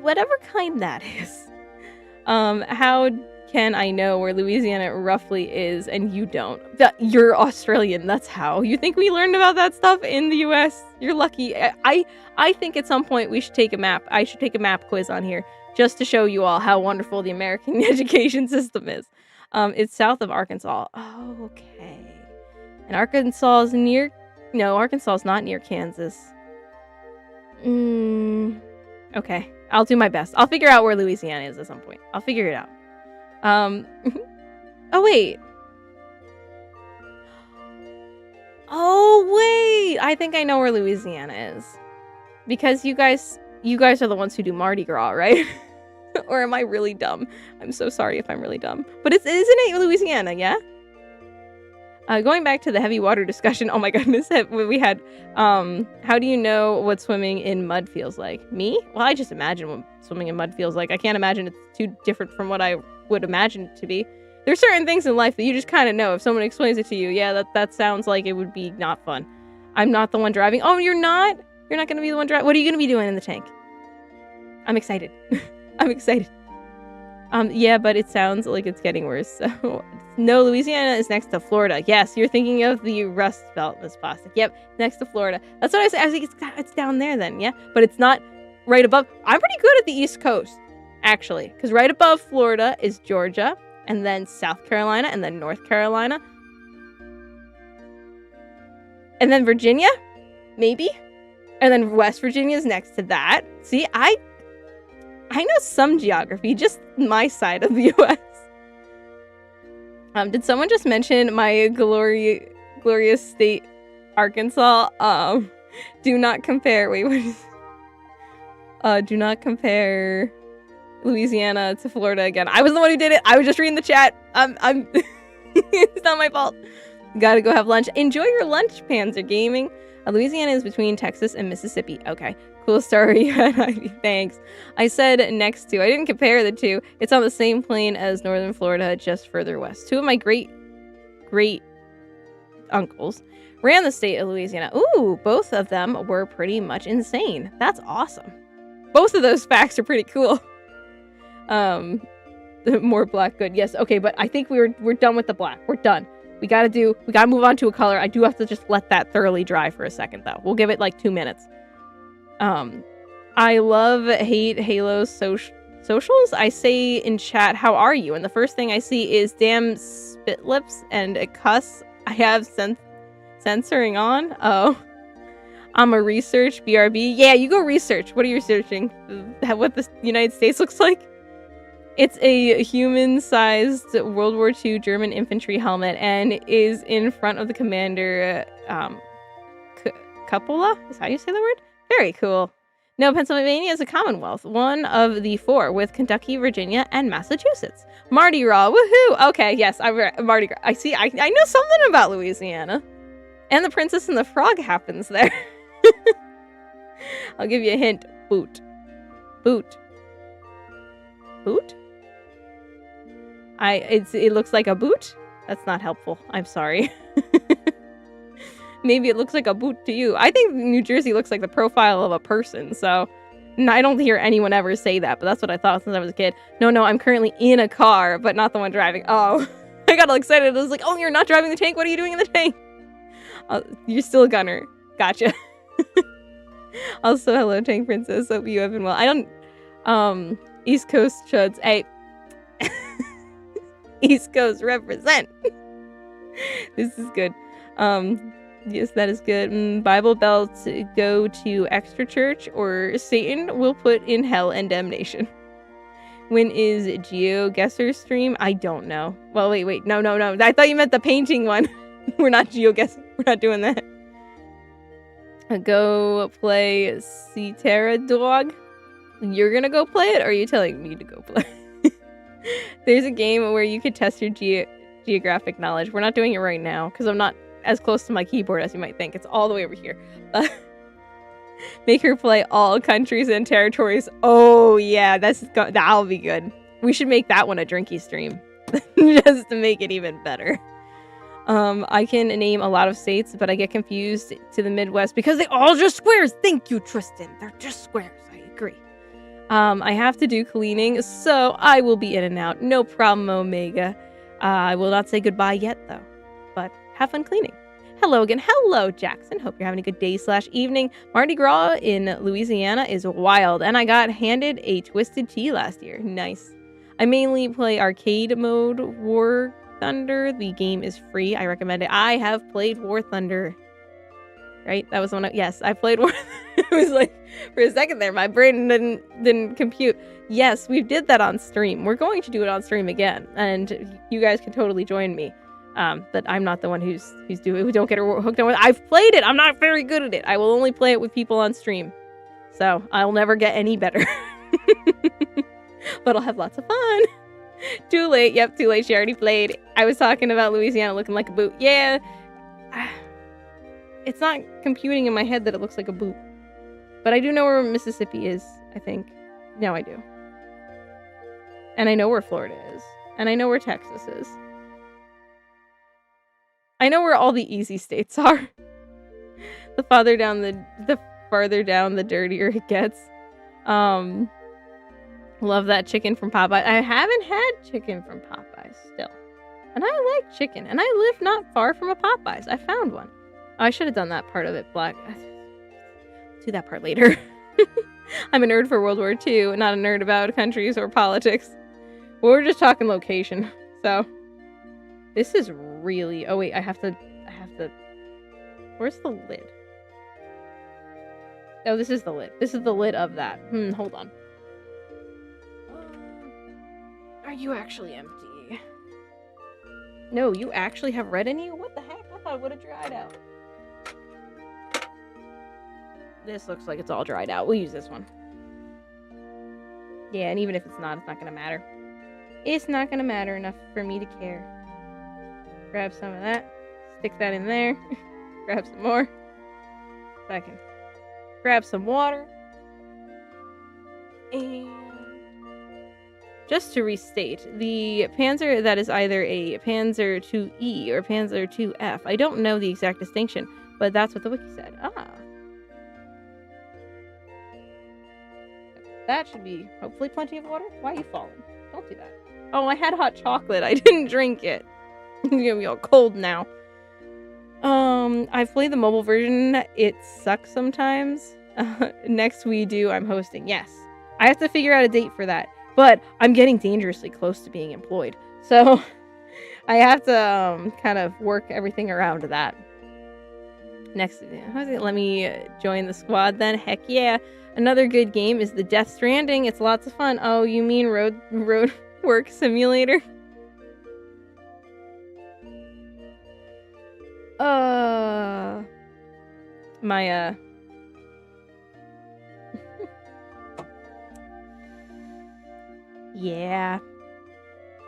A: whatever kind that is. How can I know where Louisiana roughly is and you don't? You're Australian, that's how. You think we learned about that stuff in the US? You're lucky. I think at some point we should take a map. I should take a map quiz on here just to show you all how wonderful the American education system is. It's south of Arkansas. Oh, okay. And Arkansas is near... No, Arkansas is not near Kansas. Okay. I'll do my best. I'll figure out where Louisiana is at some point. I'll figure it out. Oh, wait. Oh, wait. I think I know where Louisiana is. Because you guys are the ones who do Mardi Gras, right? Or am I really dumb? I'm so sorry if I'm really dumb. But isn't it Louisiana, yeah? Going back to the heavy water discussion, oh my goodness, we had, how do you know what swimming in mud feels like? Me? Well, I just imagine what swimming in mud feels like. I can't imagine it's too different from what I would imagine it to be. There's certain things in life that you just kind of know. If someone explains it to you, yeah, that sounds like it would be not fun. I'm not the one driving. Oh, you're not? You're not going to be the one driving? What are you going to be doing in the tank? I'm excited. I'm excited. Yeah, but it sounds like it's getting worse. So, no, Louisiana is next to Florida. Yes, you're thinking of the Rust Belt, Miss Plastic. Yep, next to Florida. That's what I said. I was like, it's down there then, yeah? But it's not right above. I'm pretty good at the East Coast, actually, because right above Florida is Georgia, and then South Carolina, and then North Carolina, and then Virginia, maybe, and then West Virginia is next to that. See, I know some geography, just my side of the U.S. Did someone just mention my glorious state, Arkansas? Do not compare. Wait, what is? Do not compare Louisiana to Florida again. I was the one who did it. I was just reading the chat. I'm. It's not my fault. Gotta go have lunch. Enjoy your lunch, Panzer Gaming. Louisiana is between Texas and Mississippi. Okay. Cool story. Thanks. I said next to. I didn't compare the two. It's on the same plane as northern Florida, just further west. Two of my great uncles ran the state of Louisiana. Ooh, both of them were pretty much insane. That's awesome. Both of those facts are pretty cool. More black good. Yes, okay, but I think we're done with the black. We're done. We gotta move on to a color. I do have to just let that thoroughly dry for a second, though. We'll give it like 2 minutes. I hate Halo socials. I say in chat, how are you? And the first thing I see is damn spit lips and a cuss. I have censoring on. Oh, I'm a research BRB. Yeah, you go research. What are you researching? What the United States looks like? It's a human-sized World War II German infantry helmet and is in front of the commander, cupola? Is how you say the word? Very cool. No, Pennsylvania is a Commonwealth, one of the 4, with Kentucky, Virginia, and Massachusetts. Mardi Gras, woohoo! Okay, yes, Mardi Gras. I see, I know something about Louisiana. And the Princess and the Frog happens there. I'll give you a hint. Boot. It looks like a boot? That's not helpful. I'm sorry. Maybe it looks like a boot to you. I think New Jersey looks like the profile of a person, so I don't hear anyone ever say that, but that's what I thought since I was a kid. No, I'm currently in a car, but not the one driving. Oh, I got all excited. I was like, oh, you're not driving the tank? What are you doing in the tank? You're still a gunner. Gotcha. Also, hello, Tank Princess. Hope you have been well. I don't, East Coast chuds. Hey. East Coast represent. This is good. Yes, that is good. Bible belts go to extra church, or Satan will put in hell and damnation. When is GeoGuessr stream? I don't know. Well, wait. No. I thought you meant the painting one. We're not GeoGuessing. We're not doing that. Go play Cetera Dog. You're gonna go play it, or are you telling me to go play? There's a game where you could test your geographic knowledge. We're not doing it right now because I'm not as close to my keyboard as you might think. It's all the way over here. Make her play all countries and territories. Oh yeah, that'll be good. We should make that one a drinky stream just to make it even better. I can name a lot of states, but I get confused to the Midwest because they all just squares. Thank you, Tristan. They're just squares. I agree. I have to do cleaning, so I will be in and out. No problem, Omega. I will not say goodbye yet, though. But have fun cleaning. Hello again. Hello, Jackson. Hope you're having a good day/evening. Mardi Gras in Louisiana is wild, and I got handed a Twisted Tea last year. Nice. I mainly play arcade mode War Thunder. The game is free. I recommend it. I have played War Thunder. Right? That was one. Yes, I played War. It was like for a second there, my brain didn't compute. Yes, we did that on stream. We're going to do it on stream again, and you guys can totally join me. But I'm not the one who's doing. Who don't get hooked on it. I've played it. I'm not very good at it. I will only play it with people on stream, so I'll never get any better. But I'll have lots of fun. Too late. Yep, too late. She already played. I was talking about Louisiana looking like a boot. Yeah. It's not computing in my head that it looks like a boot. But I do know where Mississippi is, I think. No, I do. And I know where Florida is. And I know where Texas is. I know where all the easy states are. The farther down the dirtier it gets. Love that chicken from Popeyes. I haven't had chicken from Popeyes still. And I like chicken. And I live not far from a Popeyes. I found one. Oh, I should have done that part of it black. Do that part later. I'm a nerd for World War II, not a nerd about countries or politics. Well, we're just talking location. So this is really... Oh wait, I have to... Where's the lid? Oh, this is the lid. This is the lid of that. Hold on. Are you actually empty? No, you actually have red in you? What the heck? I thought it would have dried out. This looks like it's all dried out. We'll use this one. Yeah, and even if it's not gonna matter. It's not gonna matter enough for me to care. Grab some of that. Stick that in there. Grab some more. So I can grab some water. And just to restate, the Panzer that is either a Panzer IIe or Panzer IIF. I don't know the exact distinction, but that's what the wiki said. That should be hopefully plenty of water. Why are you falling? Don't do that. Oh, I had hot chocolate. I didn't drink it. It's gonna be all cold now. I've played the mobile version. It sucks sometimes. Next I'm hosting. Yes. I have to figure out a date for that. But I'm getting dangerously close to being employed. So I have to kind of work everything around that. Next, let me join the squad then. Heck yeah. Another good game is the Death Stranding. It's lots of fun. Oh, you mean road work simulator? My yeah.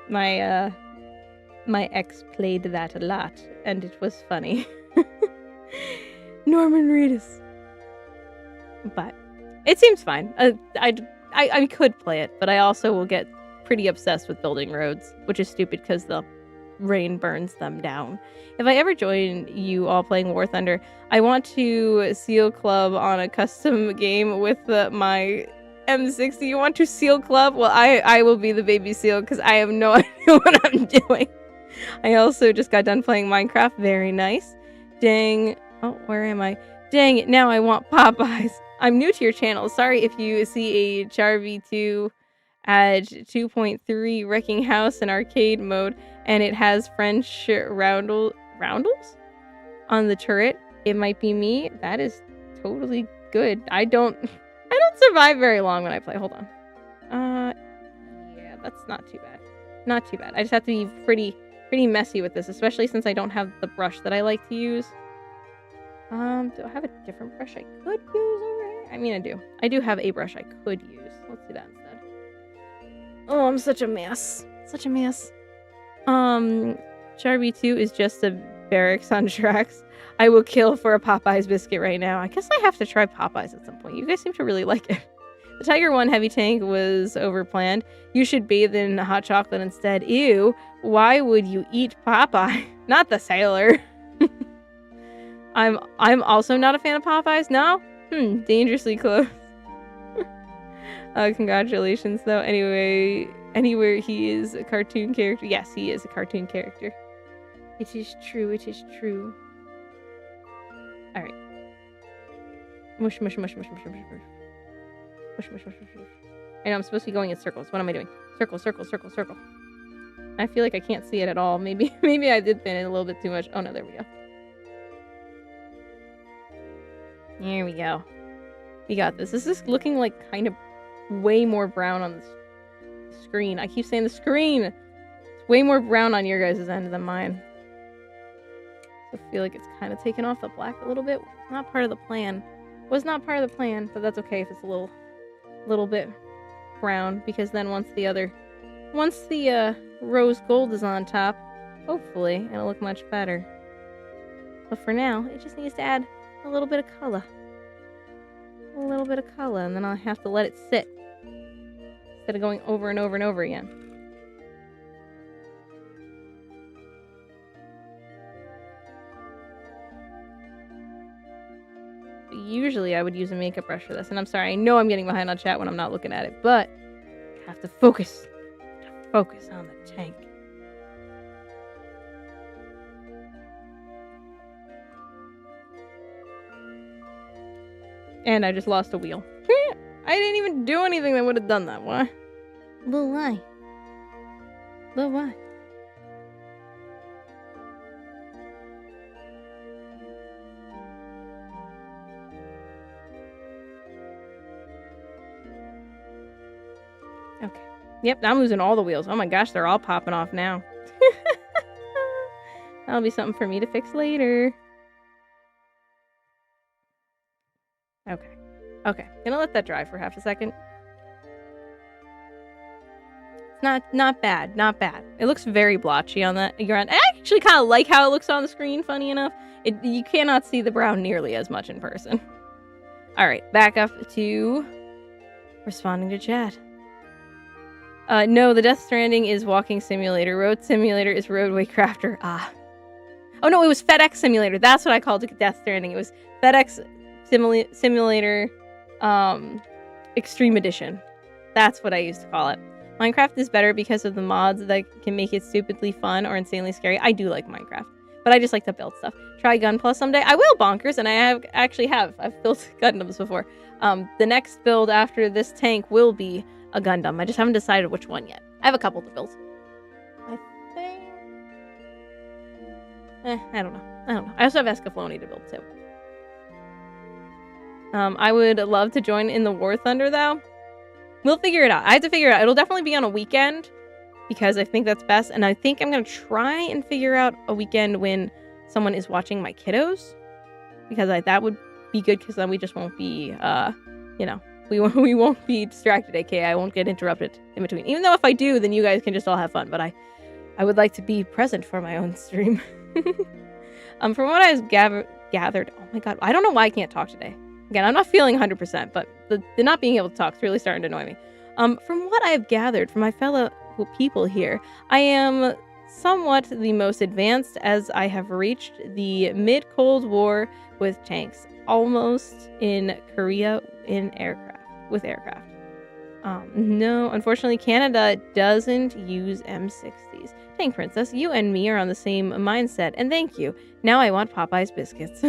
A: My ex played that a lot, and it was funny. Norman Reedus. But it seems fine. I could play it, but I also will get pretty obsessed with building roads, which is stupid because the rain burns them down. If I ever join you all playing War Thunder, I want to seal club on a custom game with my M60. You want to seal club? Well, I will be the baby seal because I have no idea what I'm doing. I also just got done playing Minecraft. Very nice. Dang. Oh, where am I? Dang it, now I want Popeyes. I'm new to your channel. Sorry if you see a Char V2 add 2.3 Wrecking House in arcade mode and it has French roundels on the turret. It might be me. That is totally good. I don't survive very long when I play. Hold on. Yeah, that's not too bad. Not too bad. I just have to be pretty messy with this, especially since I don't have the brush that I like to use. Do I have a different brush I could use over here? I mean, I do. I do have a brush I could use. Let's do that instead. Oh, I'm such a mess. Such a mess. Char V2 is just a barracks on tracks. I will kill for a Popeyes biscuit right now. I guess I have to try Popeyes at some point. You guys seem to really like it. The Tiger 1 heavy tank was overplanned. You should bathe in hot chocolate instead. Ew. Why would you eat Popeye? Not the sailor. I'm also not a fan of Popeyes. No? Dangerously close. Congratulations, though. Anyway, anywhere he is a cartoon character. Yes, he is a cartoon character. It is true. It is true. All right. Mush, mush, mush, mush, mush, mush, mush. Mush, mush, mush, mush, mush. I know I'm supposed to be going in circles. What am I doing? Circle, circle, circle, circle. I feel like I can't see it at all. Maybe I did thin it a little bit too much. Oh, no, there we go. There we go. We got this. This is looking like kind of way more brown on the screen. I keep saying the screen. It's way more brown on your guys' end than mine. So I feel like it's kind of taken off the black a little bit. It's not part of the plan. Was not part of the plan, but that's okay if it's a little bit brown, because then once the rose gold is on top, hopefully it'll look much better. But for now, it just needs to add a little bit of color. A little bit of color, and then I'll have to let it sit instead of going over and over and over again. Usually I would use a makeup brush for this, and I'm sorry, I know I'm getting behind on chat when I'm not looking at it, but I have to focus. Focus on the tank. And I just lost a wheel. I I didn't even do anything that would have done that. Why? But why? But why? Okay. Yep, I'm losing all the wheels. Oh my gosh, they're all popping off now. That'll be something for me to fix later. Okay. Okay. Gonna let that dry for half a second. It's not bad. Not bad. It looks very blotchy on that ground. I actually kind of like how it looks on the screen, funny enough. You cannot see the brown nearly as much in person. Alright, back up to responding to chat. No, the Death Stranding is Walking Simulator. Road Simulator is Roadway Crafter. Ah. Oh no, it was FedEx Simulator. That's what I called it, Death Stranding. It was FedEx Simulator Extreme Edition. That's what I used to call it. Minecraft is better because of the mods that can make it stupidly fun or insanely scary. I do like Minecraft, but I just like to build stuff. Try Gunpla someday. I will, bonkers, and I actually have. I've built Gundams before. The next build after this tank will be a Gundam. I just haven't decided which one yet. I have a couple to build. I think... I don't know. I also have Escaflowne to build too. I would love to join in the War Thunder though. We'll figure it out. I have to figure it out. It'll definitely be on a weekend because I think that's best. And I think I'm going to try and figure out a weekend when someone is watching my kiddos, because that would be good, because then we just won't be, we won't be distracted, aka I won't get interrupted in between. Even though if I do, then you guys can just all have fun. But I would like to be present for my own stream. From what I've gathered, oh my god, I don't know why I can't talk today. Again, I'm not feeling 100%, but the not being able to talk is really starting to annoy me. From what I've gathered from my fellow people here, I am somewhat the most advanced, as I have reached the mid-Cold War with tanks, almost in Korea with aircraft. No, unfortunately, Canada doesn't use M60s. Tank Princess, you and me are on the same mindset, and thank you. Now I want Popeye's biscuits.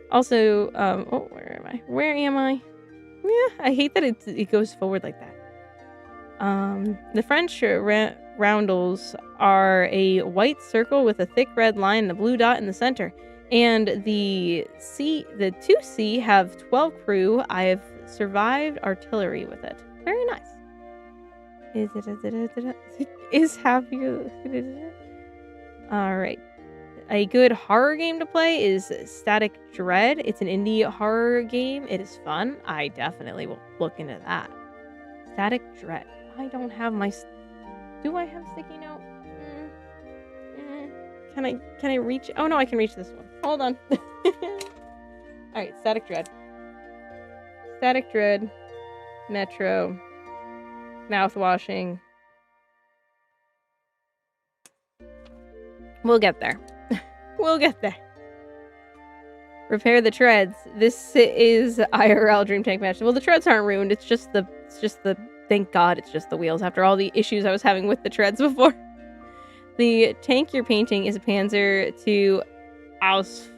A: Also, where am I? Where am I? Yeah, I hate that it goes forward like that. The French roundels are a white circle with a thick red line and a blue dot in the center. And the 2C have 12 crew. I have survived artillery with it. Very nice. Is happy. Alright. A good horror game to play is Static Dread. It's an indie horror game. It is fun. I definitely will look into that. Static Dread. I don't have my... Do I have sticky note? Can I reach... Oh no, I can reach this one. Hold on. Alright, Static Dread. Static Dread. Metro. Mouthwashing. We'll get there. We'll get there. Repair the treads. This is IRL Dream Tank match. Well, the treads aren't ruined. It's just the thank God it's just the wheels after all the issues I was having with the treads before. The tank you're painting is a Panzer to Aus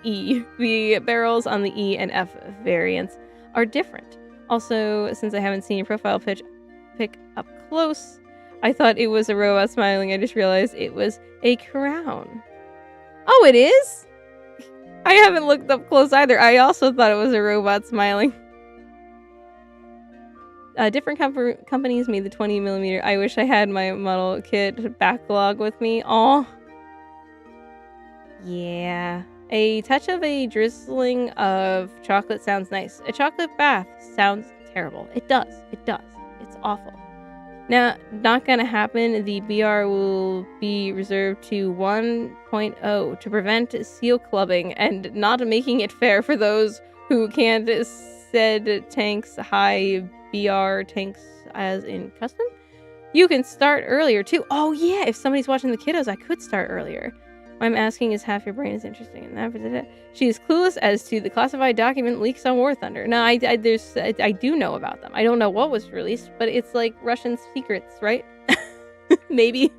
A: E. The barrels on the E and F variants are different. Also, since I haven't seen your profile pic up close, I thought it was a robot smiling. I just realized it was a crown. Oh, it is? I haven't looked up close either. I also thought it was a robot smiling. Different companies made the 20mm. I wish I had my model kit backlog with me. Aw. Yeah. A touch of a drizzling of chocolate sounds nice. A chocolate bath sounds terrible. It does. It does. It's awful. Now, not gonna happen. The BR will be reserved to 1.0 to prevent seal clubbing and not making it fair for those who can't said tanks high BR tanks as in custom. You can start earlier too. Oh yeah, if somebody's watching the kiddos, I could start earlier. What I'm asking is half your brain is interesting in that. She is clueless as to the classified document leaks on War Thunder. No, I do know about them. I don't know what was released, but it's like Russian secrets, right? Maybe.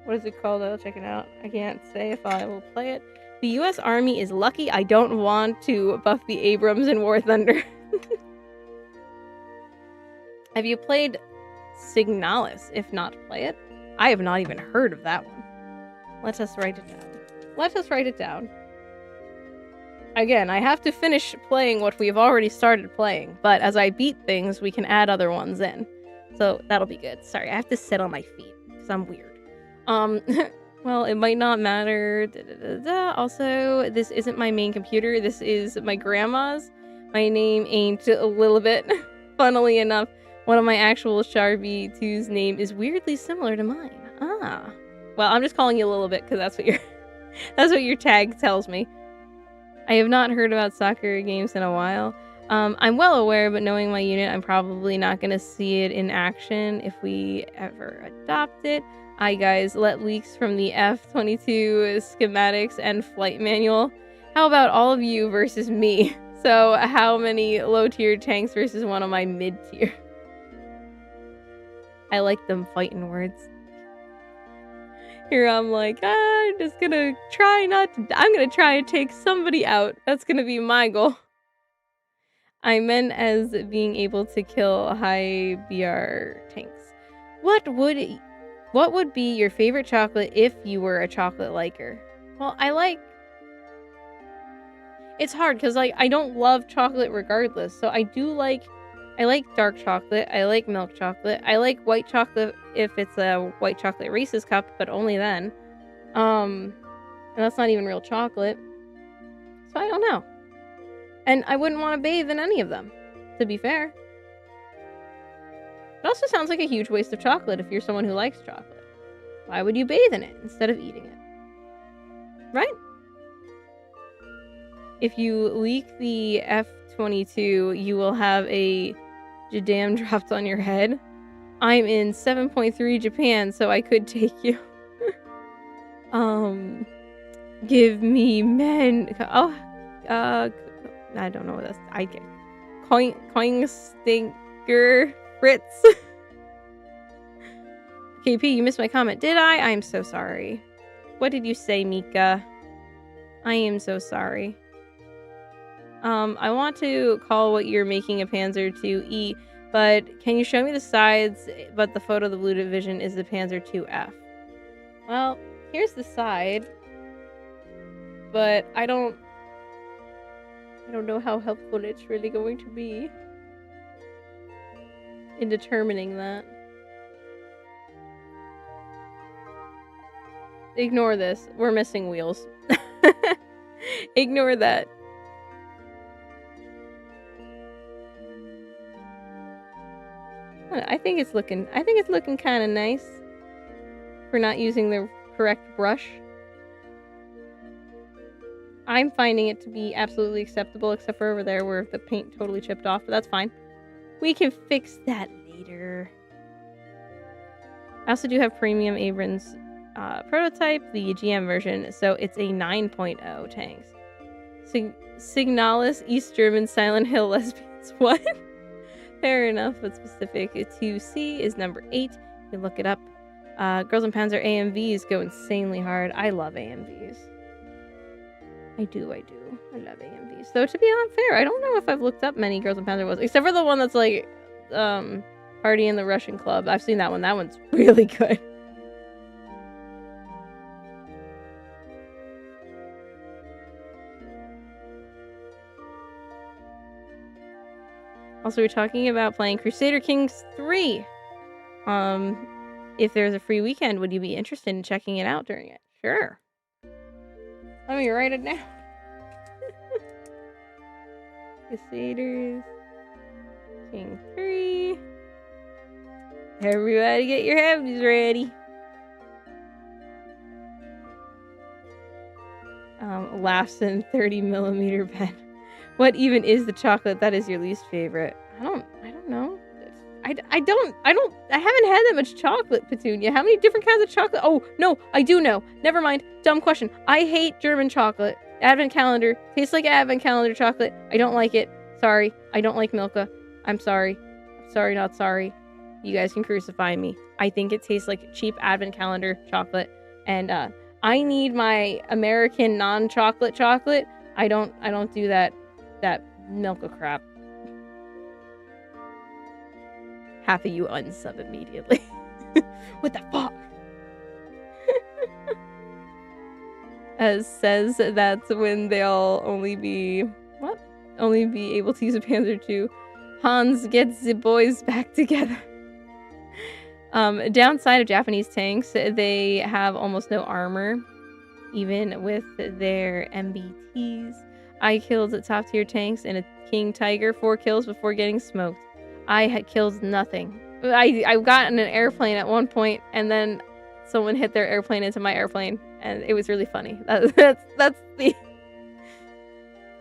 A: What is it called? I'll check it out. I can't say if I will play it. The U.S. Army is lucky I don't want to buff the Abrams in War Thunder. Have you played Signalis? If not, play it. I have not even heard of that one. Let us write it down. Let us write it down. Again, I have to finish playing what we've already started playing, but as I beat things, we can add other ones in. So that'll be good. Sorry, I have to sit on my feet because I'm weird. Well, it might not matter. Also, this isn't my main computer. This is my grandma's. My name ain't a little bit. Funnily enough, one of my actual Sharpie 2's name is weirdly similar to mine. Ah. Well, I'm just calling you a little bit because that's what your tag tells me. I have not heard about soccer games in a while. I'm well aware, but knowing my unit, I'm probably not going to see it in action if we ever adopt it. Hi guys, let leaks from the F-22 schematics and flight manual. How about all of you versus me? So how many low-tier tanks versus one of my mid-tier? I like them fighting words. Here I'm like, I'm just gonna try I'm gonna try and take somebody out. That's gonna be my goal. I meant as being able to kill high BR tanks. What would be your favorite chocolate if you were a chocolate liker? Well, it's hard because I don't love chocolate regardless. So I like dark chocolate. I like milk chocolate. I like white chocolate if it's a white chocolate Reese's cup, but only then. And that's not even real chocolate. So I don't know. And I wouldn't want to bathe in any of them, to be fair. It also sounds like a huge waste of chocolate if you're someone who likes chocolate. Why would you bathe in it instead of eating it? Right? If you leak the F-22, you will have a jadam dropped on your head. I'm in 7.3 Japan, so I could take you. Give me men. Oh, I don't know what that's. I get. Coin stinker Fritz. KP, you missed my comment. Did I? I'm so sorry. What did you say, Mika? I am so sorry. I want to call what you're making a Panzer IIe, but can you show me the sides? But the photo of the Blue Division is the Panzer IIF. Well, here's the side, but I don't know how helpful it's really going to be in determining that. Ignore this. We're missing wheels. Ignore that. I think it's looking kind of nice for not using the correct brush. I'm finding it to be absolutely acceptable, except for over there where the paint totally chipped off, but that's fine. We can fix that later. I also do have premium Abrams prototype, the GM version, so it's a 9.0 tanks. Signalis, East German, Silent Hill lesbians. What? Fair enough, but specific to C is number 8. You can look it up. Girls and Panzer AMVs go insanely hard. I love AMVs. I do. I love AMVs. Though, to be unfair, I don't know if I've looked up many Girls and Panzer ones, except for the one that's like, Party in the Russian Club. I've seen that one. That one's really good. Also, we're talking about playing Crusader Kings 3. If there's a free weekend, would you be interested in checking it out during it? Sure. Let me write it down. Crusaders King 3. Everybody get your heavies ready. Laughs in 30mm pen. What even is the chocolate that is your least favorite? I don't know. I haven't had that much chocolate, Petunia. How many different kinds of chocolate? Oh, no, I do know. Never mind. Dumb question. I hate German chocolate. Advent calendar. Tastes like advent calendar chocolate. I don't like it. Sorry. I don't like Milka. I'm sorry. Sorry, not sorry. You guys can crucify me. I think it tastes like cheap advent calendar chocolate. And I need my American non-chocolate chocolate. I don't do that milk of crap. Half of you unsub immediately. What the fuck? As says that's when they'll only be able to use a Panzer II. Hans gets the boys back together. Downside of Japanese tanks, they have almost no armor, even with their MBTs. I killed top tier tanks and a King Tiger 4 kills before getting smoked. I had killed nothing. I got in an airplane at one point, and then someone hit their airplane into my airplane, and it was really funny. That's the.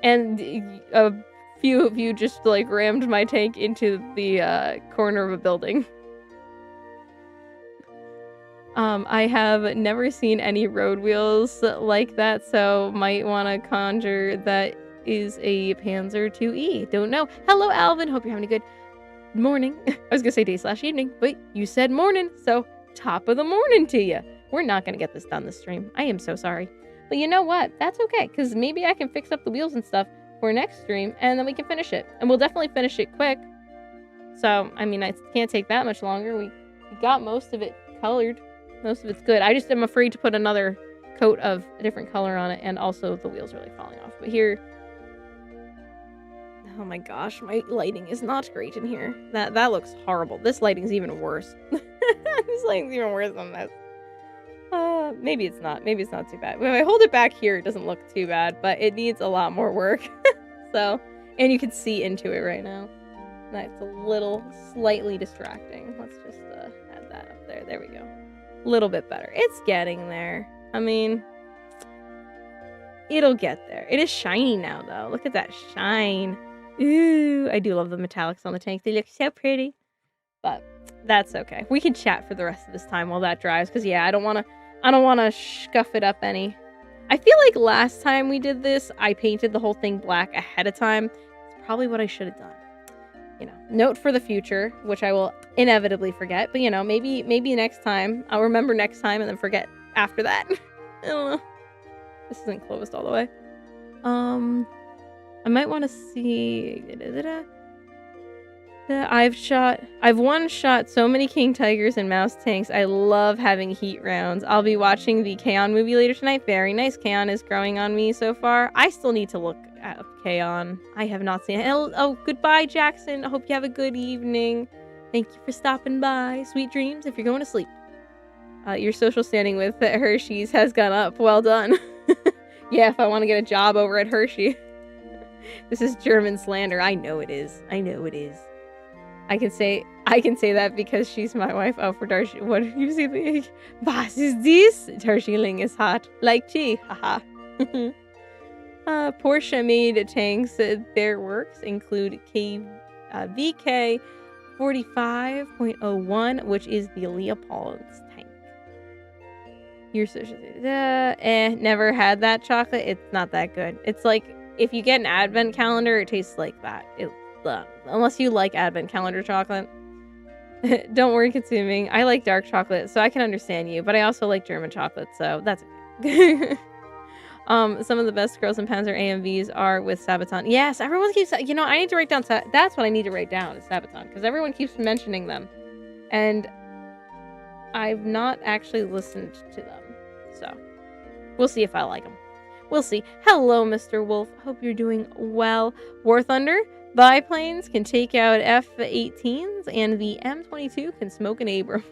A: And a few of you just like rammed my tank into the corner of a building. I have never seen any road wheels like that, so might want to conjure that is a Panzer IIe. Don't know. Hello, Alvin. Hope you're having a good morning. I was gonna say day/evening, but you said morning, so top of the morning to you. We're not gonna get this done this stream. I am so sorry. But you know what? That's okay, because maybe I can fix up the wheels and stuff for next stream, and then we can finish it. And we'll definitely finish it quick. So, I mean, I can't take that much longer. We got most of it colored. Most of it's good. I just am afraid to put another coat of a different color on it, and also the wheels are like falling off. But here, oh my gosh, my lighting is not great in here. That looks horrible. This lighting's even worse. This lighting's even worse than this. Maybe it's not. Maybe it's not too bad. When I hold it back here, it doesn't look too bad, but it needs a lot more work. So, and you can see into it right now. That's a little slightly distracting. Let's just add that up there. There we go. A little bit better. It's getting there. I mean, it'll get there. It is shiny now, though. Look at that shine. Ooh, I do love the metallics on the tank. They look so pretty. But that's okay. We can chat for the rest of this time while that dries. Because, yeah, I don't want to scuff it up any. I feel like last time we did this, I painted the whole thing black ahead of time. It's probably what I should have done. You know, note for the future, which I will inevitably forget. But, you know, maybe next time. I'll remember next time and then forget after that. I don't know. This isn't closed all the way. I might want to see. I've one-shot so many King Tigers and Mouse tanks. I love having heat rounds. I'll be watching the K-On! Movie later tonight. Very nice. K-On! Is growing on me so far. I still need to look at K-On! I have not seen it. Oh, goodbye, Jackson. I hope you have a good evening. Thank you for stopping by. Sweet dreams if you're going to sleep. Your social standing with Hershey's has gone up. Well done. Yeah, if I want to get a job over at Hershey. This is German slander. I know it is. I know it is. I can say that because she's my wife. Oh, for Darcy, what did you see? Was is this? Darjeeling is hot. Like tea. Haha. Porsche made tanks. Their works include VK 45.01, which is the Leopold's tank. Your social never had that chocolate. It's not that good. It's like if you get an advent calendar, it tastes like that. Unless you like advent calendar chocolate. Don't worry consuming. I like dark chocolate, so I can understand you, but I also like German chocolate, so that's okay. Some of the best girls in Panzer AMVs are with Sabaton. Yes, everyone keeps, I need to write down, that's what I need to write down is Sabaton, because everyone keeps mentioning them, and I've not actually listened to them, so we'll see if I like them. We'll see. Hello, Mr. Wolf. Hope you're doing well. War Thunder. Biplanes can take out F-18s, and the M22 can smoke an Abrams.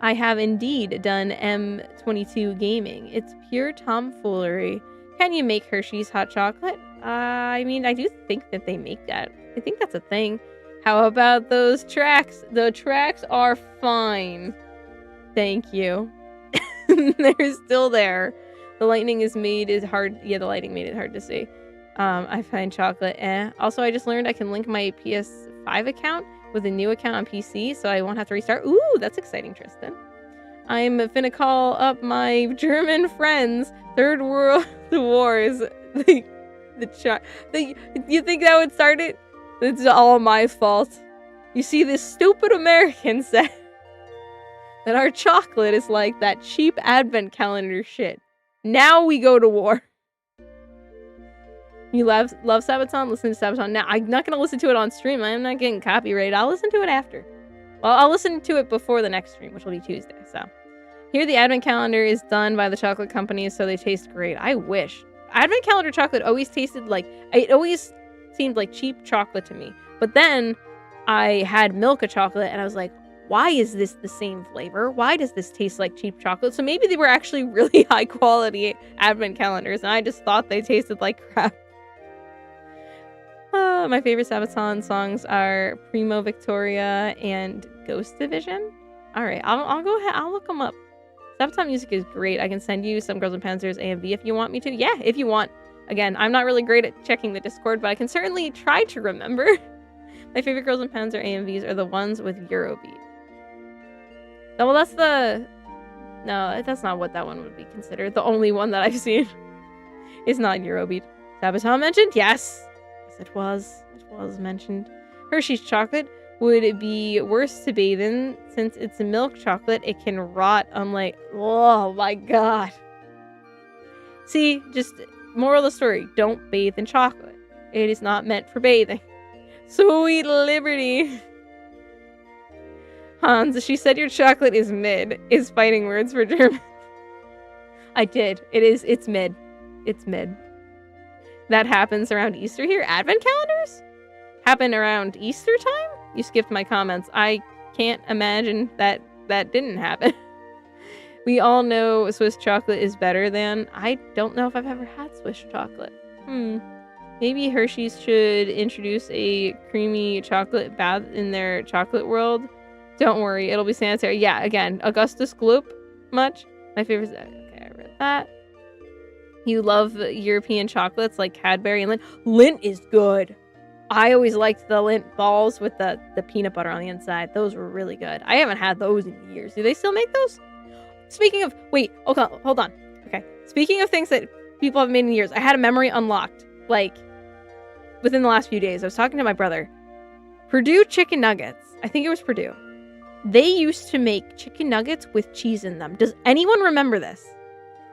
A: I have indeed done M22 gaming. It's pure tomfoolery. Can you make Hershey's hot chocolate? I mean, I do think that they make that. I think that's a thing. How about those tracks? The tracks are fine. Thank you. They're still there. The lighting is hard. Yeah, the lighting made it hard to see. I find chocolate Also, I just learned I can link my PS5 account with a new account on PC, so I won't have to restart. Ooh, that's exciting, Tristan. I'm finna call up my German friends. Third World Wars. You think that would start it? It's all my fault. You see, this stupid American said that our chocolate is like that cheap advent calendar shit. Now we go to war. You love Sabaton? Listen to Sabaton now. I'm not going to listen to it on stream. I'm not getting copyrighted. I'll listen to it after. Well, I'll listen to it before the next stream, which will be Tuesday. So here the advent calendar is done by the chocolate companies, so they taste great. I wish. Advent calendar chocolate always tasted like, it always seemed like cheap chocolate to me. But then I had Milka chocolate and I was like, why is this the same flavor? Why does this taste like cheap chocolate? So maybe they were actually really high quality advent calendars and I just thought they tasted like crap. My favorite Sabaton songs are Primo Victoria and Ghost Division. All right, I'll go ahead. I'll look them up. Sabaton music is great. I can send you some Girls and Panzers AMV if you want me to. Yeah, if you want. Again, I'm not really great at checking the Discord, but I can certainly try to remember. My favorite Girls and Panzer AMVs are the ones with Eurobeat. Oh, well, that's the... No, that's not what that one would be considered. The only one that I've seen is not Eurobeat. Sabaton mentioned? Yes. Yes, it was. It was mentioned. Hershey's chocolate would be worse to bathe in since it's a milk chocolate. It can rot unlike... Oh, my God. See, just moral of the story. Don't bathe in chocolate. It is not meant for bathing. Sweet Liberty. Hans, she said your chocolate is mid. Is fighting words for German. I did. It's mid. It's mid. That happens around Easter here. Advent calendars? Happen around Easter time? You skipped my comments. I can't imagine that didn't happen. We all know Swiss chocolate is better than... I don't know if I've ever had Swiss chocolate. Maybe Hershey's should introduce a creamy chocolate bath in their chocolate world. Don't worry, it'll be sanitary. Yeah, again, Augustus Gloop much? My favorite... Okay, I read that. You love European chocolates like Cadbury and Lindt. Lindt is good. I always liked the Lindt balls with the peanut butter on the inside. Those were really good. I haven't had those in years. Do they still make those? Speaking of... Wait, okay, hold on. Okay. Speaking of things that people have made in years, I had a memory unlocked. Like, within the last few days. I was talking to my brother. Purdue chicken nuggets. I think it was Purdue. They used to make chicken nuggets with cheese in them. Does anyone remember this?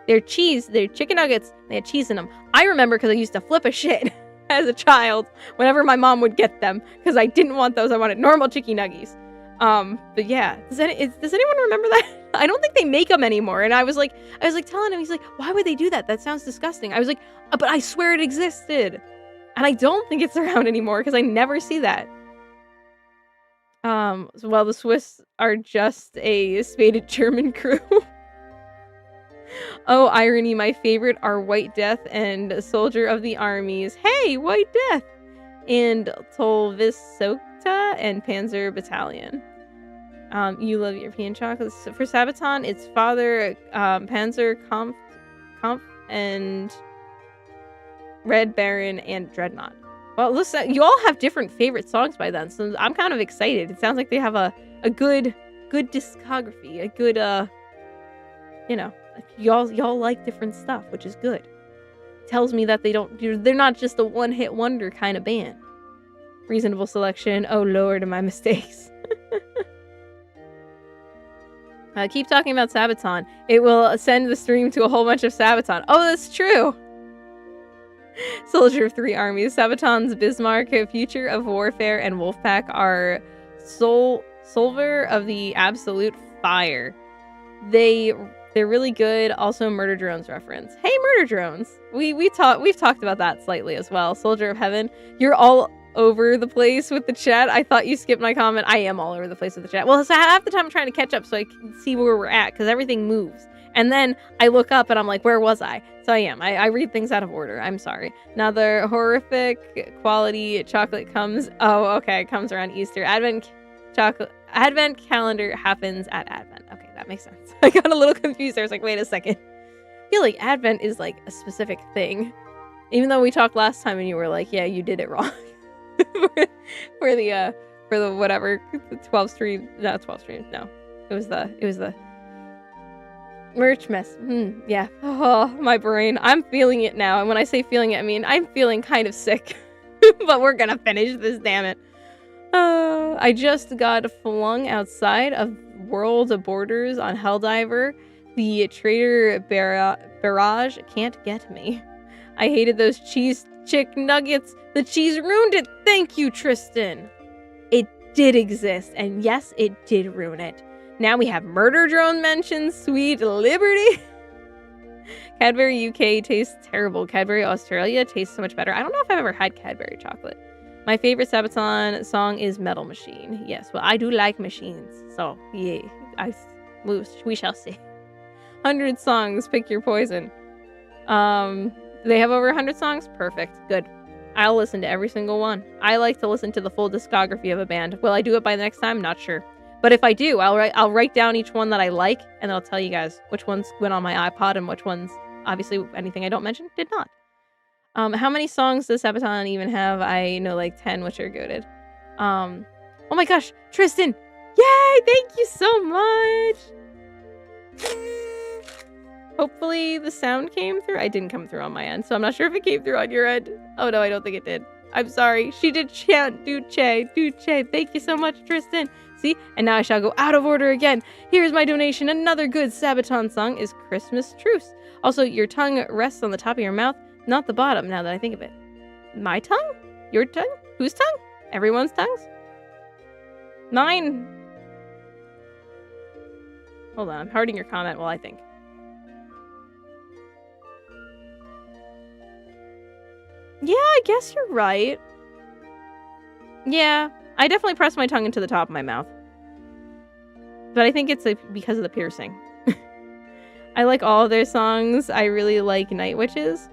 A: They're chicken nuggets, they had cheese in them. I remember because I used to flip a shit as a child whenever my mom would get them because I didn't want those. I wanted normal chicken nuggies. But yeah, does anyone remember that? I don't think they make them anymore. And I was like telling him, he's like, why would they do that? That sounds disgusting. I was like, but I swear it existed. And I don't think it's around anymore because I never see that. Well, the Swiss are just a spaded German crew. Oh, irony, my favorite are White Death and Soldier of the Armies. Hey, White Death! And Tolvisota and Panzer Battalion. You love European chocolates. So for Sabaton, it's Father Panzer Kampf and Red Baron and Dreadnought. Well, listen, you all have different favorite songs by then, so I'm kind of excited. It sounds like they have a good discography, a good y'all like different stuff, which is good. Tells me that they're not just a one-hit wonder kind of band. Reasonable selection. Oh lord, my mistakes. Keep talking about Sabaton. It will send the stream to a whole bunch of Sabaton. Oh, that's true. Soldier of Three Armies. Sabaton's Bismarck, Future of Warfare, and Wolfpack are Solver of the Absolute Fire. They're really good. Also, Murder Drones reference. Hey, Murder Drones. We've talked about that slightly as well. Soldier of Heaven. You're all over the place with the chat. I thought you skipped my comment. I am all over the place with the chat. Well, so half the time I'm trying to catch up so I can see where we're at because everything moves. And then I look up and I'm like, where was I? So I am. I read things out of order. I'm sorry. Now the horrific quality chocolate comes. Oh, okay. It comes around Easter. Advent calendar happens at Advent. Okay, that makes sense. I got a little confused. I was like, wait a second. I feel like Advent is like a specific thing. Even though we talked last time and you were like, yeah, you did it wrong. for the whatever 12 stream. Not 12 stream. No. It was the merch mess. Yeah. Oh, my brain. I'm feeling it now. And when I say feeling it, I mean I'm feeling kind of sick. But we're gonna finish this, damn it. I just got flung outside of world borders on Helldiver. The traitor barrage can't get me. I hated those cheese chick nuggets. The cheese ruined it. Thank you, Tristan. It did exist, and yes, it did ruin it. Now we have murder drone mentions. Sweet Liberty. Cadbury UK tastes terrible. Cadbury Australia tastes so much better. I don't know if I've ever had Cadbury chocolate. My favorite Sabaton song is Metal Machine. Yes, well, I do like machines. So, yeah, we shall see. 100 songs, pick your poison. They have over 100 songs? Perfect, good. I'll listen to every single one. I like to listen to the full discography of a band. Will I do it by the next time? Not sure. But if I do, I'll write down each one that I like, and I'll tell you guys which ones went on my iPod and which ones, obviously, anything I don't mention did not. How many songs does Sabaton even have? I know like 10, which are goated. Oh my gosh, Tristan! Yay! Thank you so much! Hopefully the sound came through. I didn't come through on my end, so I'm not sure if it came through on your end. Oh no, I don't think it did. I'm sorry. She did chant Duce. Thank you so much, Tristan. See? And now I shall go out of order again. Here's my donation. Another good Sabaton song is Christmas Truce. Also, your tongue rests on the top of your mouth, not the bottom, now that I think of it. My tongue? Your tongue? Whose tongue? Everyone's tongues? Mine. Hold on, I'm hearting your comment while I think. Yeah, I guess you're right. Yeah, I definitely press my tongue into the top of my mouth. But I think it's because of the piercing. I like all of their songs. I really like Night Witches.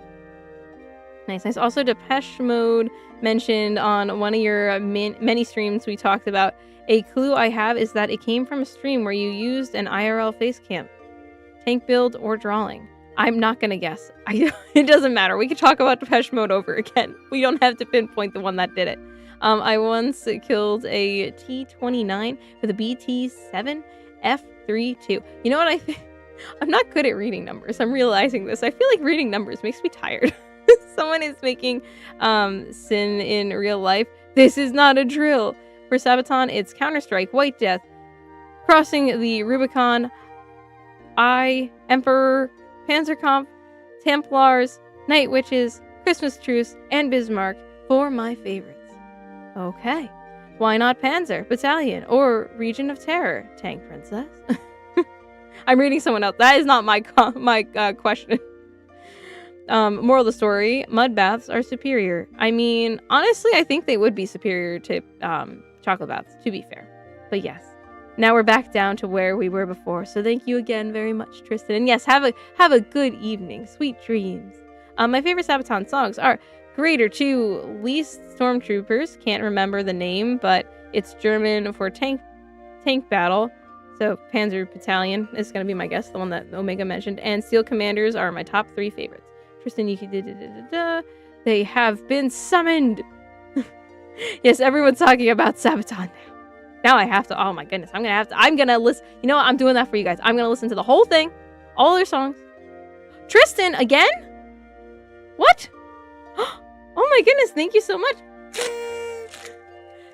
A: Nice. Also, Depeche Mode mentioned on one of your many streams we talked about. A clue I have is that it came from a stream where you used an IRL face cam. Tank build or drawing. I'm not gonna guess. It doesn't matter. We could talk about Depeche Mode over again. We don't have to pinpoint the one that did it. I once killed a T-29 with a BT-7 F-32. You know what I think? I'm not good at reading numbers. I'm realizing this. I feel like reading numbers makes me tired. Someone is making sin in real life. This is not a drill. For Sabaton, it's Counter-Strike, White Death, Crossing the Rubicon, Emperor, Panzer, Templars, Night Witches, Christmas Truce, and Bismarck for my favorites. Okay. Why not Panzer, Battalion, or Region of Terror, Tank Princess? I'm reading someone else. That is not my question. Moral of the story, mud baths are superior. I mean, honestly, I think they would be superior to chocolate baths, to be fair. But yes. Now we're back down to where we were before. So thank you again very much, Tristan. And yes, have a good evening. Sweet dreams. My favorite Sabaton songs are Greater 2, Least Stormtroopers. Can't remember the name, but it's German for tank battle. So Panzer Battalion is going to be my guess, the one that Omega mentioned. And Steel Commanders are my top 3 favorites. Tristan, you can They have been summoned. Yes, everyone's talking about Sabaton now I have to. Oh my goodness, I'm gonna listen. You know what? I'm doing that for you guys. I'm gonna listen to the whole thing, all their songs. Tristan again? What? Oh my goodness! Thank you so much.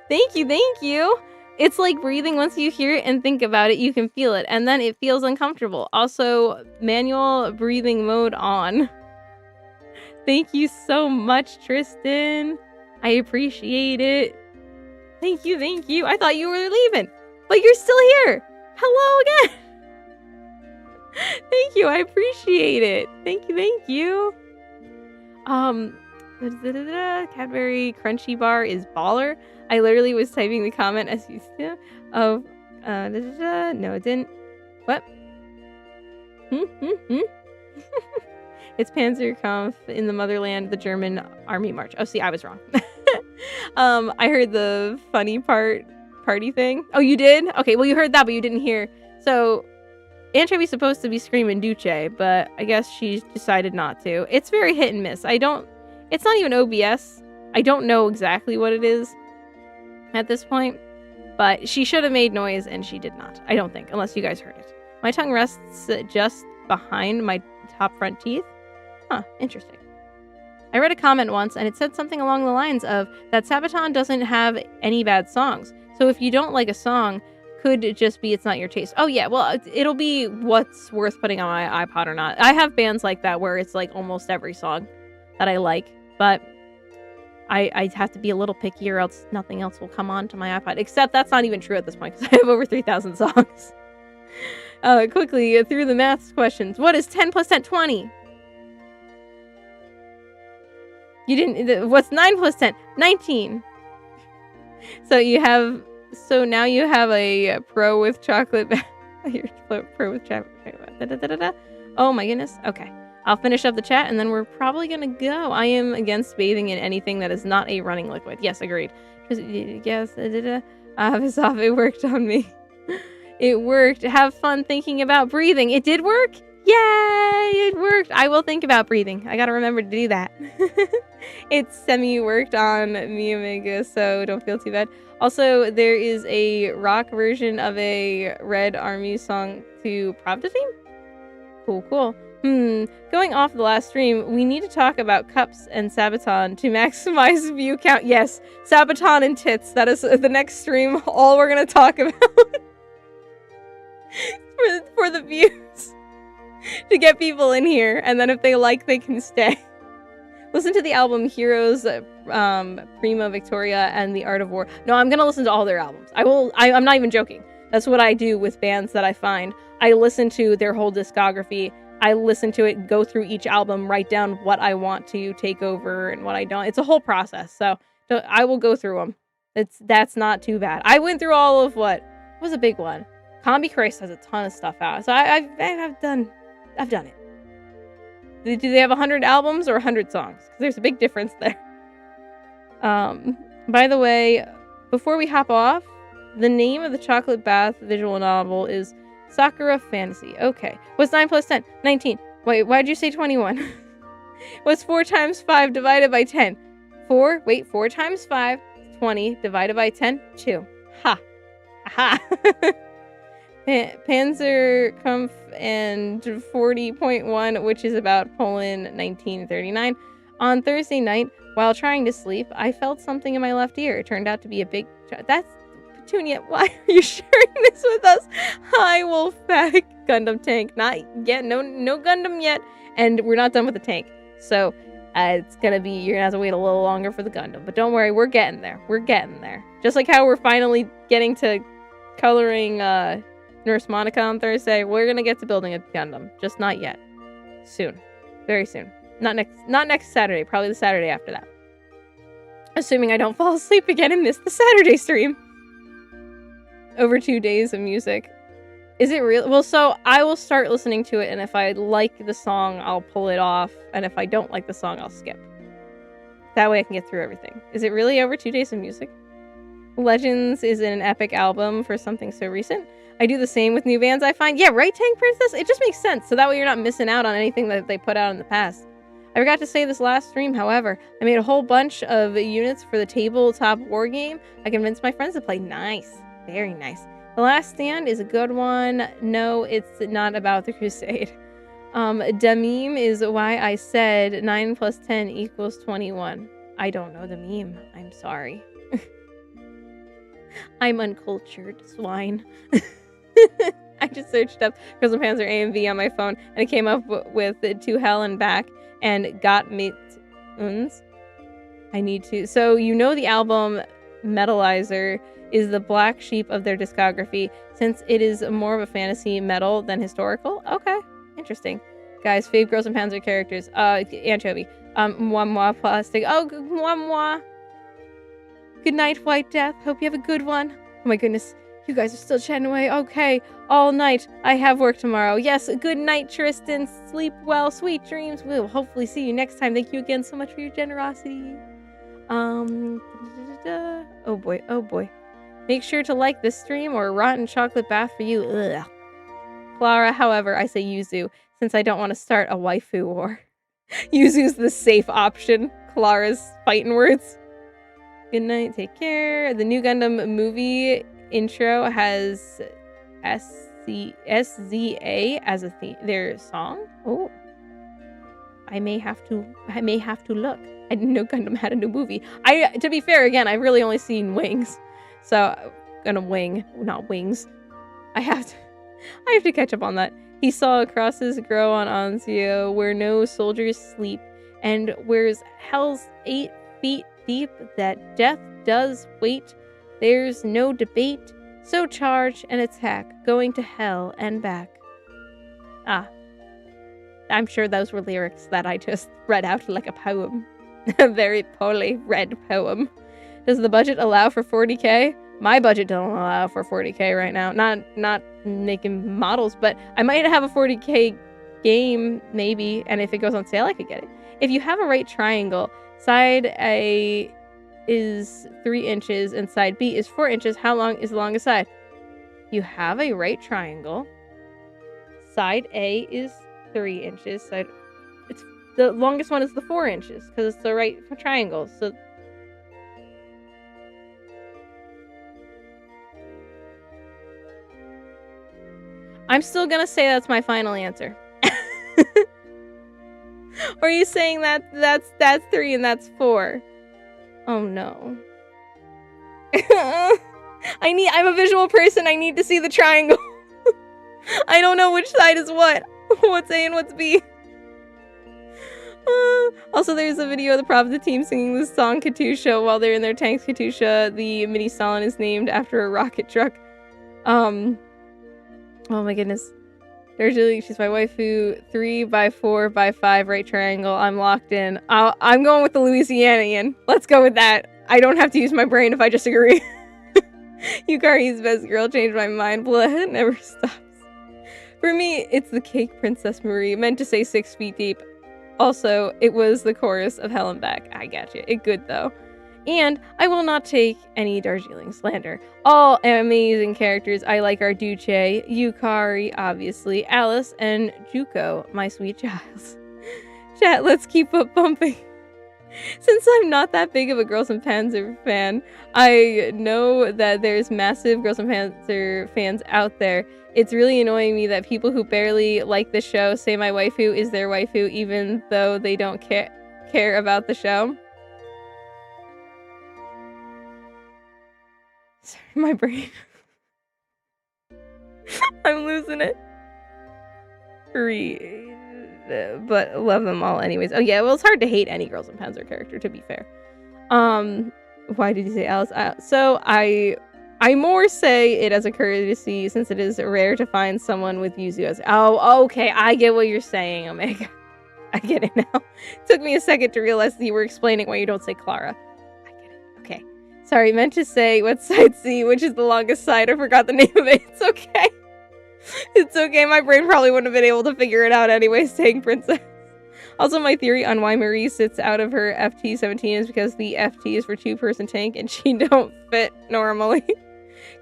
A: Thank you. It's like breathing. Once you hear it and think about it, you can feel it, and then it feels uncomfortable. Also, manual breathing mode on. Thank you so much, Tristan. I appreciate it. Thank you. I thought you were leaving, but you're still here. Hello again. Thank you. I appreciate it. Thank you. Cadbury Crunchy Bar is baller. I literally was typing the comment as you still of no, it didn't. What? It's Panzerkampf in the motherland, the German army march. Oh, see, I was wrong. I heard the funny party thing. Oh, you did? Okay, well, you heard that, but you didn't hear. So, Anchovy's supposed to be screaming Duce, but I guess she decided not to. It's very hit and miss. It's not even OBS. I don't know exactly what it is at this point, but she should have made noise, and she did not. I don't think, unless you guys heard it. My tongue rests just behind my top front teeth. Huh, interesting. I read a comment once, and it said something along the lines of that Sabaton doesn't have any bad songs. So if you don't like a song, could just be it's not your taste. Oh yeah, well it'll be what's worth putting on my iPod or not. I have bands like that where it's like almost every song that I like, but I have to be a little picky or else nothing else will come on to my iPod. Except that's not even true at this point because I have over 3,000 songs. Quickly through the maths questions. What is 10 plus 10? 20. You didn't. What's 9 plus 10? 19. So now you have a pro with chocolate. You're pro with chocolate. Oh my goodness. Okay. I'll finish up the chat and then we're probably gonna go. I am against bathing in anything that is not a running liquid. Yes, agreed. Yes, it worked on me. It worked. Have fun thinking about breathing. It did work? Yay! It worked. I will think about breathing. I gotta remember to do that. It semi-worked on me, Omega, so don't feel too bad. Also, there is a rock version of a Red Army song to Pravda theme? Cool. Going off the last stream, we need to talk about cups and Sabaton to maximize view count. Yes, Sabaton and tits. That is the next stream. All we're gonna talk about for the views to get people in here, and then if they like, they can stay. Listen to the album Heroes, Prima Victoria, and The Art of War. No, I'm gonna listen to all their albums. I'm not even joking. That's what I do with bands that I find. I listen to their whole discography. I listen to it, go through each album, write down what I want to take over and what I don't. It's a whole process. So I will go through them. That's not too bad. I went through all of what was a big one. Combi Christ has a ton of stuff out. So I've done it. Do they have 100 albums or 100 songs? Because there's a big difference there. By the way, before we hop off, the name of the chocolate bath visual novel is Sakura Fantasy. Okay. What's 9 plus 10? 19. Wait, why'd you say 21? What's 4 times 5 divided by 10? 4 times 5, 20, divided by 10, 2. Ha. Aha. Panzer Kampf and 40.1, which is about Poland 1939. On Thursday night, while trying to sleep, I felt something in my left ear. It turned out to be a big... That's... Petunia, why are you sharing this with us? Hi, Wolfpack. Gundam tank. Not yet. No Gundam yet. And we're not done with the tank. So, it's gonna be... You're gonna have to wait a little longer for the Gundam. But don't worry, we're getting there. We're getting there. Just like how we're finally getting to coloring, Nurse Monica on Thursday, we're gonna get to building a Gundam. Just not yet. Soon. Very soon. Not next Saturday. Probably the Saturday after that. Assuming I don't fall asleep again and miss the Saturday stream. Over 2 days of music. Is it real? Well, so I will start listening to it, and if I like the song, I'll pull it off, and if I don't like the song, I'll skip. That way I can get through everything. Is it really over 2 days of music? Legends is an epic album for something so recent. I do the same with new bands I find. Yeah, right, Tank Princess? It just makes sense, so that way you're not missing out on anything that they put out in the past. I forgot to say this last stream, however. I made a whole bunch of units for the tabletop war game. I convinced my friends to play. Nice. Very nice. The Last Stand is a good one. No, it's not about the crusade. The meme is why I said 9 plus 10 equals 21. I don't know the meme. I'm sorry. I'm uncultured swine. I just searched up Crystal Panzer AMV on my phone and it came up with To Hell and Back and Got Mit Uns. I need to. So you know the album Metalizer is the black sheep of their discography since it is more of a fantasy metal than historical. Okay, interesting. Guys, fave Girls and Panzer characters. Anchovy. Moi moi plastic. Oh, moi moi. Good night, White Death. Hope you have a good one. Oh my goodness. You guys are still chatting away. Okay. All night. I have work tomorrow. Yes. Good night, Tristan. Sleep well. Sweet dreams. We'll hopefully see you next time. Thank you again so much for your generosity. Oh boy. Oh boy. Make sure to like this stream or a rotten chocolate bath for you. Ugh. Clara, however, I say Yuzu since I don't want to start a waifu war. Yuzu's the safe option. Clara's fighting words. Good night, take care. The new Gundam movie intro has SZA as a theme. Their song? Oh. I may have to look. I didn't know Gundam had a new movie. To be fair, again, I've really only seen Wings. So gonna wing, not wings. I have to catch up on that. He saw crosses grow on Anzio where no soldiers sleep, and where's hell's 8 feet deep that death does wait. There's no debate, so charge and attack, going to hell and back. Ah, I'm sure those were lyrics that I just read out like a poem. A very poorly read poem. Does the budget allow for 40k? My budget don't allow for 40k right now. Not making models, but I might have a 40k game, maybe, and if it goes on sale, I could get it. If you have a right triangle, side A is 3 inches and side B is 4 inches, how long is the longest side? You have a right triangle. Side A is 3 inches. It's the longest one is the 4 inches because it's the right triangle. So I'm still gonna say that's my final answer. Or are you saying that that's 3 and that's 4? Oh no. I'm a visual person. I need to see the triangle. I don't know which side is what. What's A and what's B? Also, there's a video of the prop of the team singing this song, Katusha, while they're in their tanks. Katusha, the mini Stalin, is named after a rocket truck. Oh my goodness. Darjeeling, she's my waifu. 3x4x5 right triangle. I'm locked in. I'm going with the Louisianian. Let's go with that. I don't have to use my brain if I just agree. Yukari's best girl changed my mind. Blood never stops. For me, it's the cake Princess Marie. Meant to say 6 feet deep. Also, it was the chorus of Hell and Back. I got you. It good though. And I will not take any Darjeeling slander. All amazing characters. I like our Duce, Yukari, obviously, Alice, and Juko, my sweet child. Chat, let's keep up bumping. Since I'm not that big of a Girls and Panzer fan, I know that there's massive Girls and Panzer fans out there. It's really annoying me that people who barely like the show say my waifu is their waifu even though they don't care about the show. Sorry, my brain. I'm losing it. But love them all anyways. Oh yeah, well, it's hard to hate any Girls and Panzer character, to be fair. Why did you say Alice? So I more say it as a courtesy since it is rare to find someone with Yuzu as... Oh, okay, I get what you're saying, Omega. I get it now. Took me a second to realize that you were explaining why you don't say Clara. I get it. Okay. Sorry, meant to say what side C, which is the longest side. I forgot the name of it. It's okay. It's okay. My brain probably wouldn't have been able to figure it out anyway, saying princess. Also, my theory on why Marie sits out of her FT-17 is because the FT is for 2-person tank and she don't fit normally.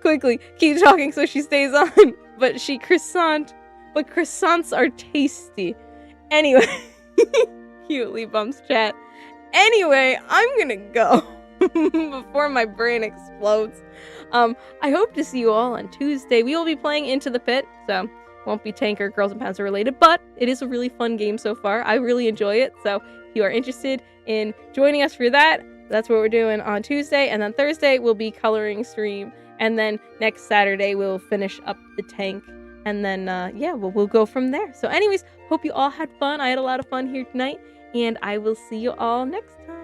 A: Quickly, keep talking so she stays on. But she croissant. But croissants are tasty. Anyway, cutely bumps chat. Anyway, I'm gonna go before my brain explodes. I hope to see you all on Tuesday. We will be playing Into the Pit, so won't be tank or Girls and Panzer related, but it is a really fun game so far. I really enjoy it, so if you are interested in joining us for that, that's what we're doing on Tuesday, and then Thursday will be coloring stream, and then next Saturday we'll finish up the tank, and then, yeah, we'll go from there. So anyways, hope you all had fun. I had a lot of fun here tonight, and I will see you all next time.